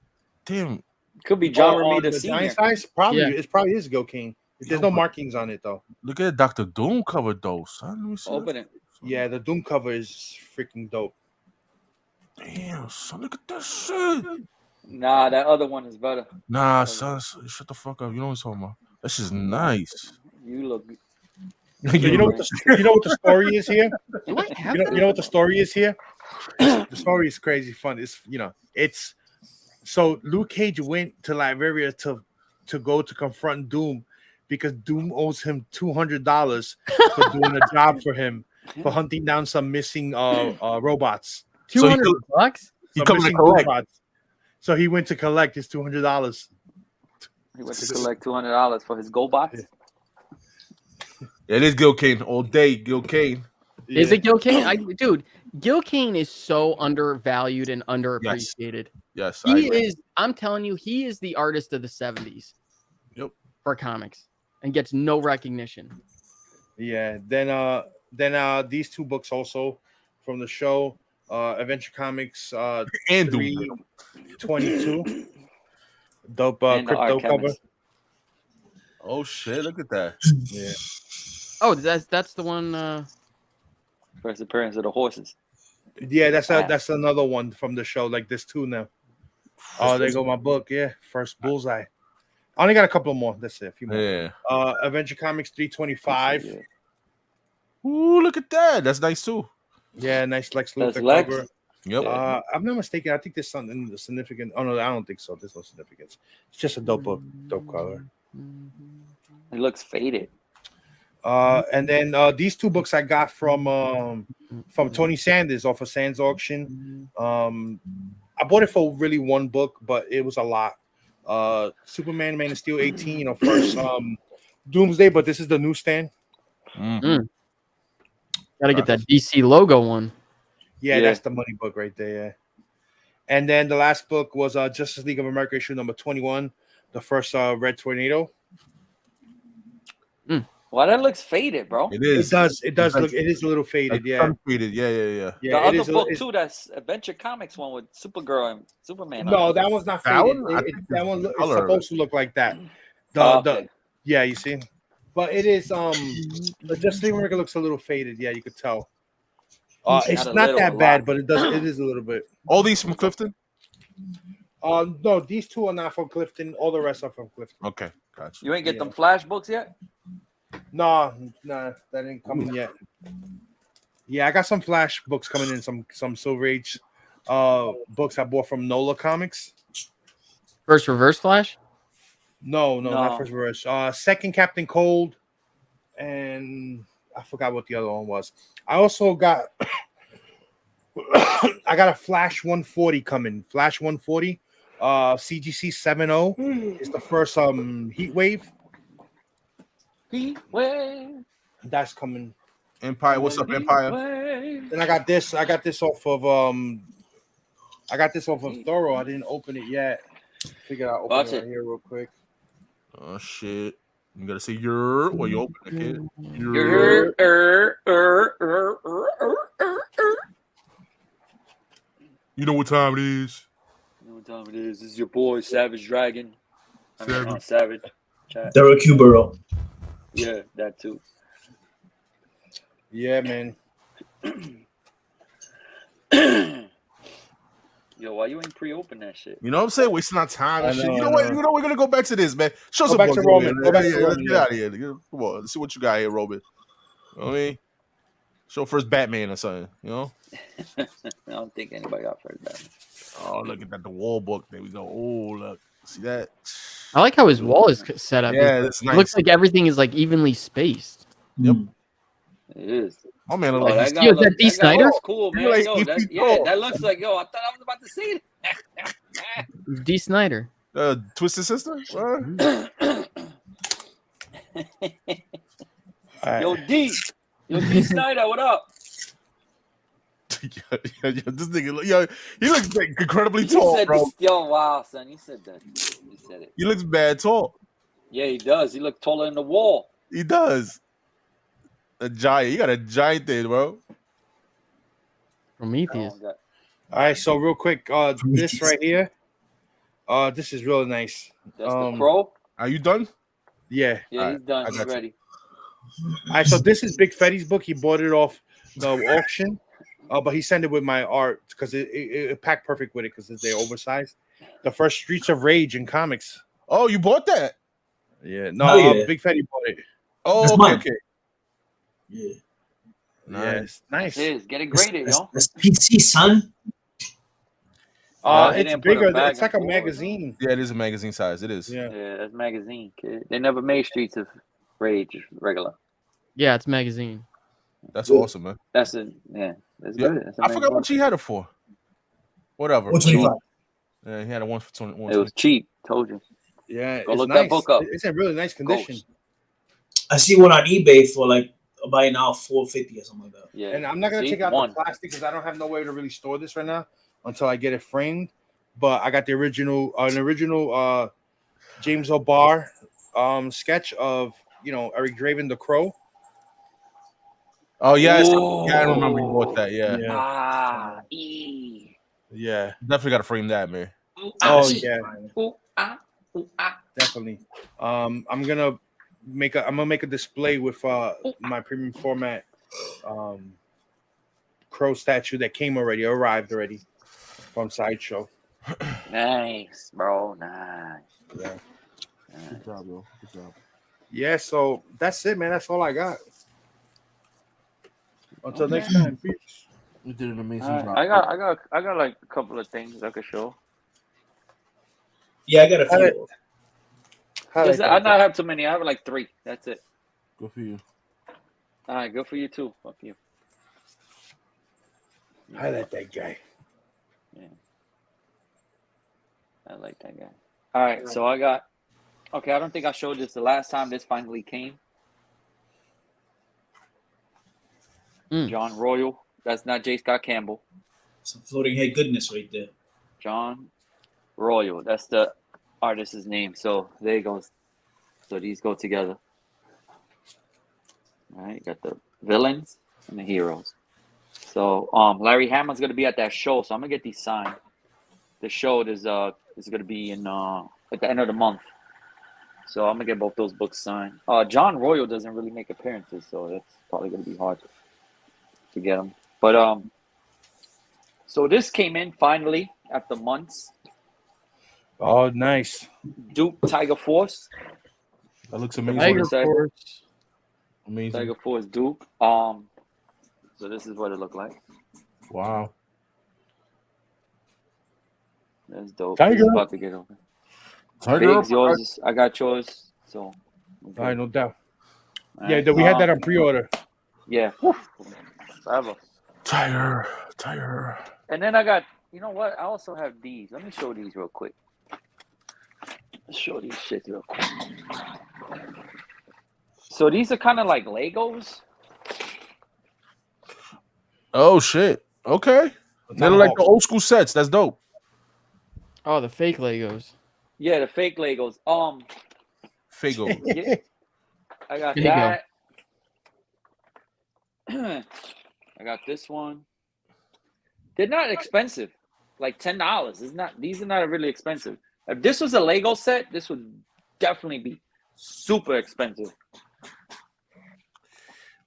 Damn. Could be John on Romita the Sr. giant size? Probably. Yeah. It's probably is Gil Kane. There's no markings on it though. Look at Dr. Doom cover though, son. Let me see Open it. Yeah, the Doom cover is freaking dope. Damn, son, look at that shit. Nah, that other one is better. Nah, son, shut the fuck up. You know what I'm talking about. That shit's nice. You look. So you know what the story is here? Do I have You know what the story is here? The story is crazy fun. It's so Luke Cage went to Liberia to go to confront Doom because Doom owes him $200 for doing a job for him for hunting down some missing robots. $200? He coming to collect. Robots. So he went to collect his $200. He went to collect $200 for his GoBots. It is Gil Kane all day. Gil Kane. Is it Gil Kane? Dude, Gil Kane is so undervalued and underappreciated. Yes, he is. I'm telling you, he is the artist of the 70s. Yep. For comics, and gets no recognition. Yeah. Then these two books also from the show, Adventure Comics and 322. Dope crypto cover. Oh shit! Look at that. Yeah. Oh, that's the one. First appearance of the horses. Yeah, that's another one from the show. Like there's 2 now. Oh, there go my book. Yeah, first bullseye. I only got a couple more. That's it. A few more. Yeah. Adventure Comics 325. Ooh, look at that. That's nice too. Yeah, nice Lex That's Luthor Lex? cover. Yep. I'm not mistaken. I think there's something significant. Oh no, I don't think so. There's no significance. It's just a dope book, dope cover. It looks faded. And then these 2 books I got from Tony Sanders off of Sands Auction. I bought it for really 1 book, but it was a lot. Superman, Man of Steel 18, first Doomsday, but this is the newsstand. Gotta get that DC logo one. Yeah, that's the money book right there. Yeah. And then the last book was Justice League of America issue number 21, the first Red Tornado. Well, that looks faded, bro. It is. It does look. It is a little faded. Yeah. Faded. Yeah. The other book too. That's Adventure Comics one with Supergirl and Superman. No, that one's not faded. That one is supposed to look like that. Yeah, you see. But it is. The Justice League of America looks a little faded. Yeah, you could tell. It's not that bad, but it does. It is a little bit. All these from Clifton? No, these 2 are not from Clifton. All the rest are from Clifton. Okay, gotcha. You ain't get them Flash books yet? No, that ain't coming yet. Yeah, I got some Flash books coming in, some Silver Age books I bought from NOLA Comics. First Reverse Flash? No, not First Reverse. Second Captain Cold, and I forgot what the other one was. I also got I got a Flash 140 coming. Flash 140, CGC 70 is the first Heat Wave. That's coming. Empire, what's up, Empire? Then I got this off of Thoro. I didn't open it yet. Figured I'll open it right here real quick. Oh shit. You gotta say your while you open it, kid. You know what time it is. You know what time it is. This is your boy Savage Dragon. Savage. Thoro Cubero. Yeah, that too. Yeah, man. Yo, why you ain't pre-open that shit? You know what I'm saying? Wasting our time and shit. You know what? We're gonna go back to this, man. Show Go some back books, to Roman. man. Go back to Let's Roman, get out of here. Come on, let's see what you got here, Roman. You know what I mean? Show first Batman or something, you know? I don't think anybody got first Batman. Oh, look at that, the wall book. There we go. Oh, look. See that? I like how his wall is set up. Yeah, that's nice. It looks like everything is like evenly spaced. Yep. It is. Oh man, Yo, is that D. Snyder? That's cool, man. Like, Yo, that looks like, I thought I was about to say that. D. Snyder. Twisted Sister? Yo, D. Yo, D. Snyder, what up? This nigga, he looks like incredibly He tall, said bro. this, yo, wow, son. He said that. He said it. He looks bad tall. Yeah, he does. He looked taller than the wall. He does. A giant. He got a giant thing, bro. Prometheus. Oh, All right, so real quick, this right here, this is really nice. that's the Crow. Are you done? Yeah. Yeah, he's done. I He's got you. ready. All right, so this is Big Fetty's book. He bought it off the auction, but he sent it with my art because it packed perfect with it because they're oversized. The first Streets of Rage in comics. Oh, you bought that? Yeah, no, yeah. Big Fetty bought it. Oh, That's okay, mine. okay. Yeah. Yes, nice. It is. Get it graded, yo. That's PC, son. They It's didn't put a bigger. bag It's like a and forth. magazine. Yeah, it is a magazine size. It is. Yeah. Yeah, that's magazine, kid. They never made Streets of Rage regular. Yeah, it's magazine. That's awesome, man. That's it. Yeah, that's Yeah. good. That's I forgot what he had it for. Whatever. 125. Yeah, he had a 1 for 20. It was cheap. Told you. Yeah, Go it's look nice. that book up. It's in really nice condition. Ghost. I see one on eBay for like buy now $450 or something like that. Yeah. And I'm not gonna See? take out One. the plastic because I don't have no way to really store this right now until I get it framed. But I got the original, James O'Barr sketch of Eric Draven the Crow. Oh yes, Whoa. yeah, I remember you bought that. Yeah, Ah, Yeah. definitely got to frame that, man. Oh yeah, Ooh, ah, ooh, ah. definitely. I'm gonna make a display with my premium format crow statue that arrived already from Sideshow. Nice, bro. Nice. Yeah. Good job, bro. Good job. Yeah, so that's it, man. That's all I got. Until next time, peace. You did an amazing job. I got like a couple of things I could show. Yeah, I got a few. I not have too many. I have like 3. That's it. Good for you. All right, good for you too. Fuck you. I like that guy. Yeah. I like that guy. All right, so I got. Okay, I don't think I showed this the last time this finally came. John Royal. That's not J. Scott Campbell. Some floating head goodness right there. John Royal. That's the artist's name. So there it goes. So these go together. All right, got the villains and the heroes. So Larry Hamlin's gonna be at that show, so I'm gonna get these signed. The show is gonna be in at the end of the month. So I'm gonna get both those books signed. John Royal doesn't really make appearances, so that's probably gonna be hard to get him. But so this came in finally after months. Oh, nice. Duke Tiger Force. That looks amazing. Tiger Force. Amazing. Tiger Force Duke. So this is what it looked like. Wow. That's dope. Tiger. It's about to get over. Tiger. Biggs, yours. I got yours. So. All right, no doubt. All Yeah, right. we had that on pre-order. Yeah. Forever. Tiger. And then I got, you know what? I also have these. Let me show these real quick. Let's show these shit real quick. So these are kind of like Legos. Oh shit. Okay. They're like the old school sets. That's dope. Oh, the fake Legos. Yeah, the fake Legos. Fago. Yeah, I got There you go. that. I got this one. They're not expensive. Like $10. It's not. These are not really expensive. If this was a Lego set, this would definitely be super expensive.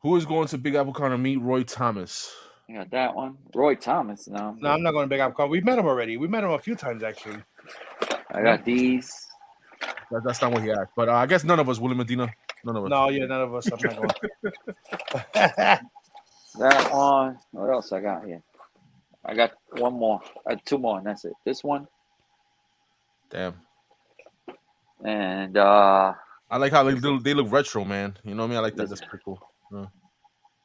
Who is going to Big Apple Con to meet Roy Thomas? I got that one. Roy Thomas. No, No, I'm not going to Big Apple Con. We met him already. We met him a few times actually. I got these. That's not what he asked. But I guess none of us, Willie Medina. None of us. No, yeah, none of us. I'm not going. That one. What else I got here? I got one more. Two more, and that's it. This one. Damn. And I like how they look retro, man. You know what I mean? I like that. That's pretty cool.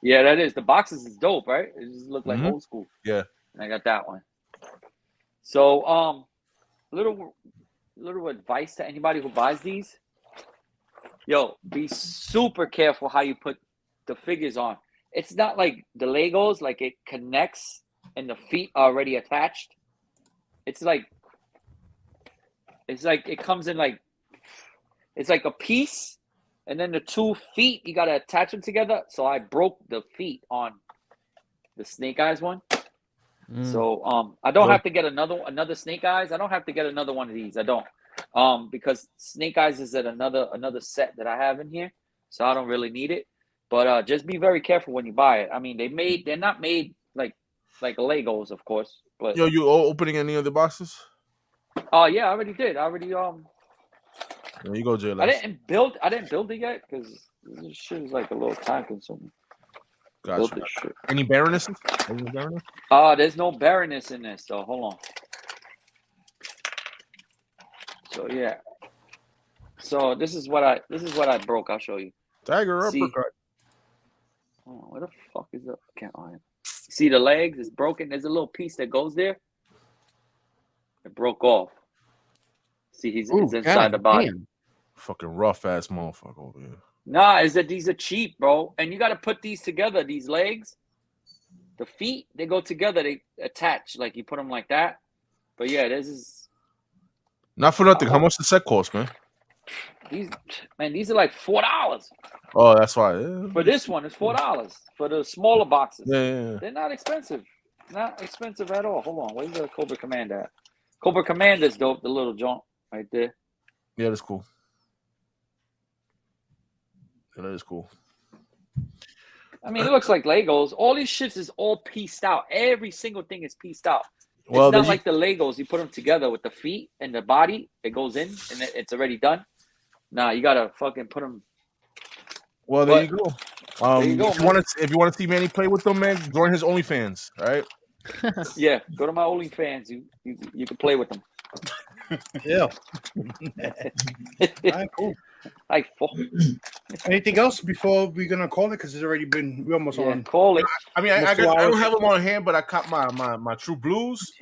yeah, that is. The boxes is dope, right? It just look like old school. Yeah. And I got that one. So, little advice to anybody who buys these. Yo, be super careful how you put the figures on. It's not like the Legos, like it connects and the feet are already attached. It's like it comes in like it's like a piece, and then the 2 feet you gotta attach them together. So I broke the feet on the Snake Eyes one. So I don't have to get another Snake Eyes. I don't have to get another one of these. I don't. Because Snake Eyes is at another set that I have in here, so I don't really need it. But just be very careful when you buy it. I mean, they're not made like Legos, of course. But Yo, you opening any of the boxes? Oh yeah, I already did. There you go, Jay. I didn't build it yet because this shit is like a little time consuming. Gotcha. Any barrenness? There's no barrenness in this, so hold on. So yeah. So this is what I broke. I'll show you. Tiger uppercut. Oh, where the fuck is it? See the legs? It's broken. There's a little piece that goes there. It broke off. See, he's inside the body. Damn. Fucking rough ass motherfucker over here. Nah, these are cheap, bro. And you got to put these together. These legs, the feet, they go together. They attach. Like you put them like that. But yeah, this is not for nothing. How much the set cost, man? These are like $4. Oh, that's why. Yeah. For this one, it's $4 for the smaller boxes. Yeah. They're not expensive. Not expensive at all. Hold on, where's the Cobra Commander at? Cobra Commander's dope. The little joint right there. Yeah, that's cool. Yeah, that is cool. I mean, it looks like Legos. All these shits is all pieced out. Every single thing is pieced out. Well, it's not like the Legos. You put them together with the feet and the body. It goes in and it's already done. Nah, you gotta fucking put them. Well, there you go. There you go, if you want to see Manny play with them, man, join his OnlyFans. All right. Yeah, go to my OnlyFans. You can play with them. Yeah. All right, cool. Anything else before we're gonna call it? Because it's already been we're almost on. Call it. I mean, I don't have them on hand, but I caught my True Blues.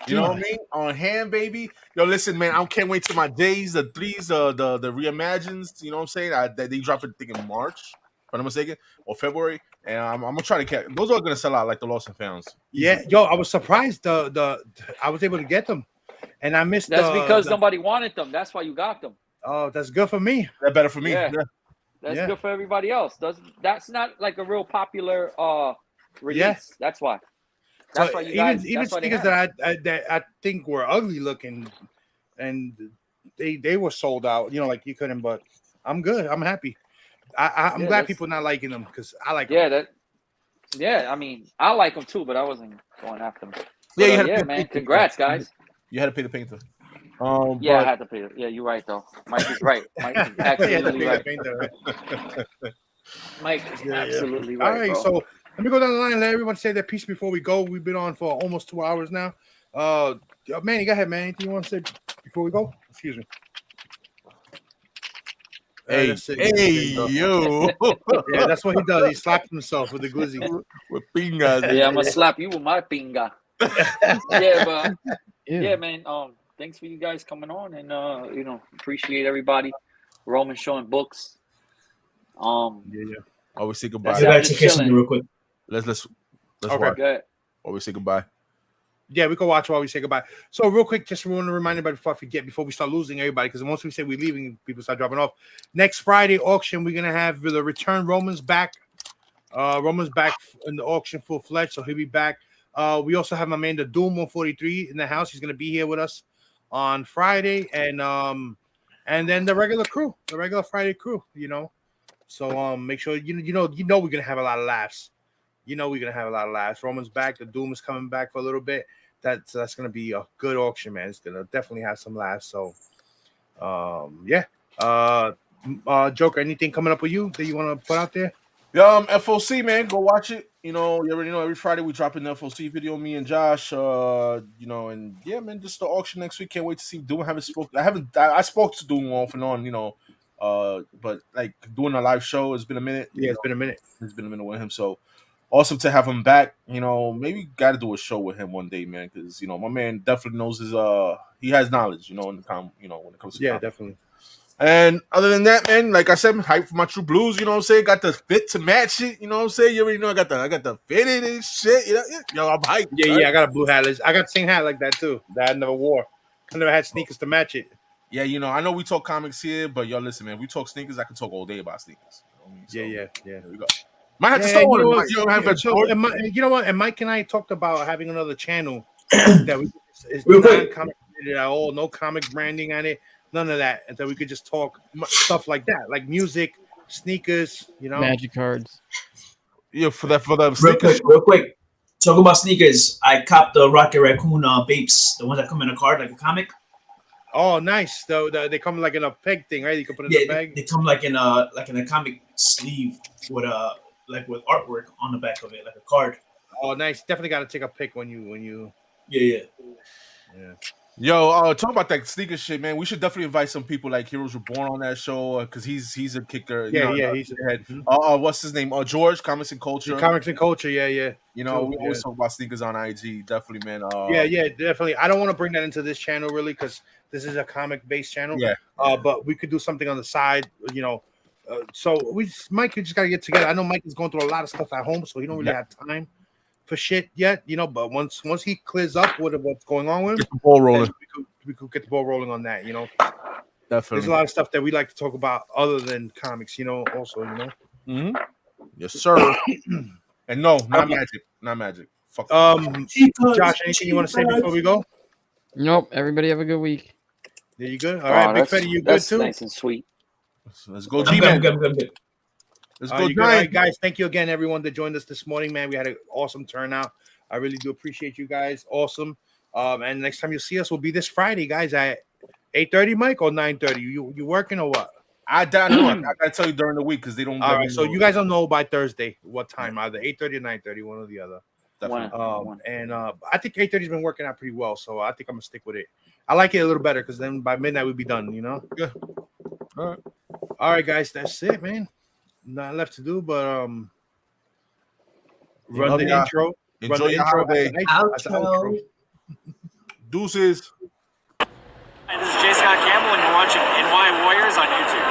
You know what I mean? On hand, baby. Yo, listen, man, I can't wait till my days, the threes, the reimagines. You know what I'm saying? They drop it, I think, in March, if I'm not mistaken, or February. And I'm gonna try to catch. Those are gonna sell out like the Lost and Founds. Yeah, yo, I was surprised. I was able to get them, and I missed. That's because nobody wanted them. That's why you got them. Oh, that's good for me. That's better for me. Yeah. That's good for everybody else. That's not like a real popular release. Yeah. That's why. That's why you guys. Even sneakers that I think were ugly looking, and they were sold out. You know, like you couldn't. But I'm good. I'm happy. I'm glad people not liking them because I like them. I mean, I like them too, but I wasn't going after them. Yeah, man. Congrats, guys. You had to pay the painter. I had to pay it. Yeah, you're right though. Mike is right. Mike is absolutely right. Mike is absolutely right. All right, bro. so let me go down the line and let everyone say their piece before we go. We've been on for almost 2 hours now. Manny, go ahead, man. Anything you want to say before we go? Excuse me. Hey, yo. Yeah, that's what he does. He slaps himself with the glizzy. With pinga. Yeah, I'm gonna slap you with my pinga. Yeah, man. Thanks for you guys coming on, and appreciate everybody. Roman showing books. Always say goodbye. Real quick. Let's okay. watch. Always say goodbye. Yeah, we can watch while we say goodbye. So real quick, just want to remind everybody before I forget, before we start losing everybody, because once we say we're leaving, people start dropping off. Next Friday auction, we're gonna have the return Roman's back. Roman's back in the auction full-fledged, so he'll be back. We also have my man the Doom 143 in the house. He's gonna be here with us on Friday, and then the regular Friday crew, So make sure you know we're gonna have a lot of laughs. Roman's back. The Doom is coming back for a little bit. That's gonna be a good auction, man. It's gonna definitely have some laughs. So, Joker, anything coming up with you that you want to put out there? FOC, man, go watch it. You already know every Friday we drop an FOC video, me and Josh. And yeah, man, just the auction next week. Can't wait to see Doom. I spoke to Doom off and on, but like doing a live show, it's been a minute. Yeah, it's been a minute. It's been a minute with him, so awesome to have him back. Maybe got to do a show with him one day, man, because my man definitely knows he has knowledge. When it comes to definitely. And other than that, man, like I said, I'm hyped for my True Blues. You know what I'm saying? Got the fit to match it. You know what I'm saying? You already know I got the fitted and shit. You know, yo, I'm hyped. Yeah, right? yeah. I got a blue hat. I got the same hat like that too. That I never wore. I never had sneakers to match it. Yeah, you know, I know we talk comics here, but yo, listen, man, we talk sneakers. I can talk all day about sneakers. You know what I mean? So, Yeah. There we go. Might have to start one. You know, have a you know what? And Mike and I talked about having another channel that is Real quick. non-comic related at all, no comic branding on it, none of that, and that we could just talk stuff like that, like music, sneakers, you know, Magic cards. Yeah, for the sneakers. Real quick. Talking about sneakers, I copped the Rocket Raccoon Vapes, the ones that come in a card like a comic. Oh, nice. They come like in a peg thing, right? You can put it in the bag. They come like in a comic sleeve with with artwork on the back of it, like a card. Oh, nice. Definitely got to take a pic when you. Yeah. Yo, talk about that sneaker shit, man. We should definitely invite some people like Heroes Reborn on that show because he's a kicker. Yeah, he's a head. What's his name? George, Comics and Culture. Comics and Culture, yeah. You know, we always talk about sneakers on IG. Definitely, man. Yeah, definitely. I don't want to bring that into this channel really because this is a comic-based channel. Yeah. But we could do something on the side, you know. So Mike, you just gotta get together. I know Mike is going through a lot of stuff at home, so he don't really have time for shit yet, you know. But once he clears up with what's going on with him, get the ball rolling. We could get the ball rolling on that, you know. Definitely. There's a lot of stuff that we like to talk about other than comics, you know. Also, you know. Mm-hmm. Yes, sir. And no, not magic. Fuck. Josh, anything you want to say before we go? Nope. Everybody have a good week. There you good. All right, Big Fetty, you good too? Nice and sweet. Let's go, G-Man. Good. Let's go, Giant. Guys. Thank you again, everyone that joined us this morning, man. We had an awesome turnout. I really do appreciate you guys. Awesome. And next time you see us will be this Friday, guys, at 8:30, Mike, or 9:30. You working or what? I don't know. I gotta tell you during the week because they don't. All right, so you guys don't know by Thursday what time, either 8:30 or 9:30, one or the other. And I think 8:30 has been working out pretty well, so I think I'm gonna stick with it. I like it a little better because then by midnight we'll be done, you know. Yeah. All right, guys, that's it, man. Not left to do, but run the intro. Enjoy your holiday. Outro. Deuces. Hi, this is J. Scott Campbell, and you're watching NY Warriors on YouTube.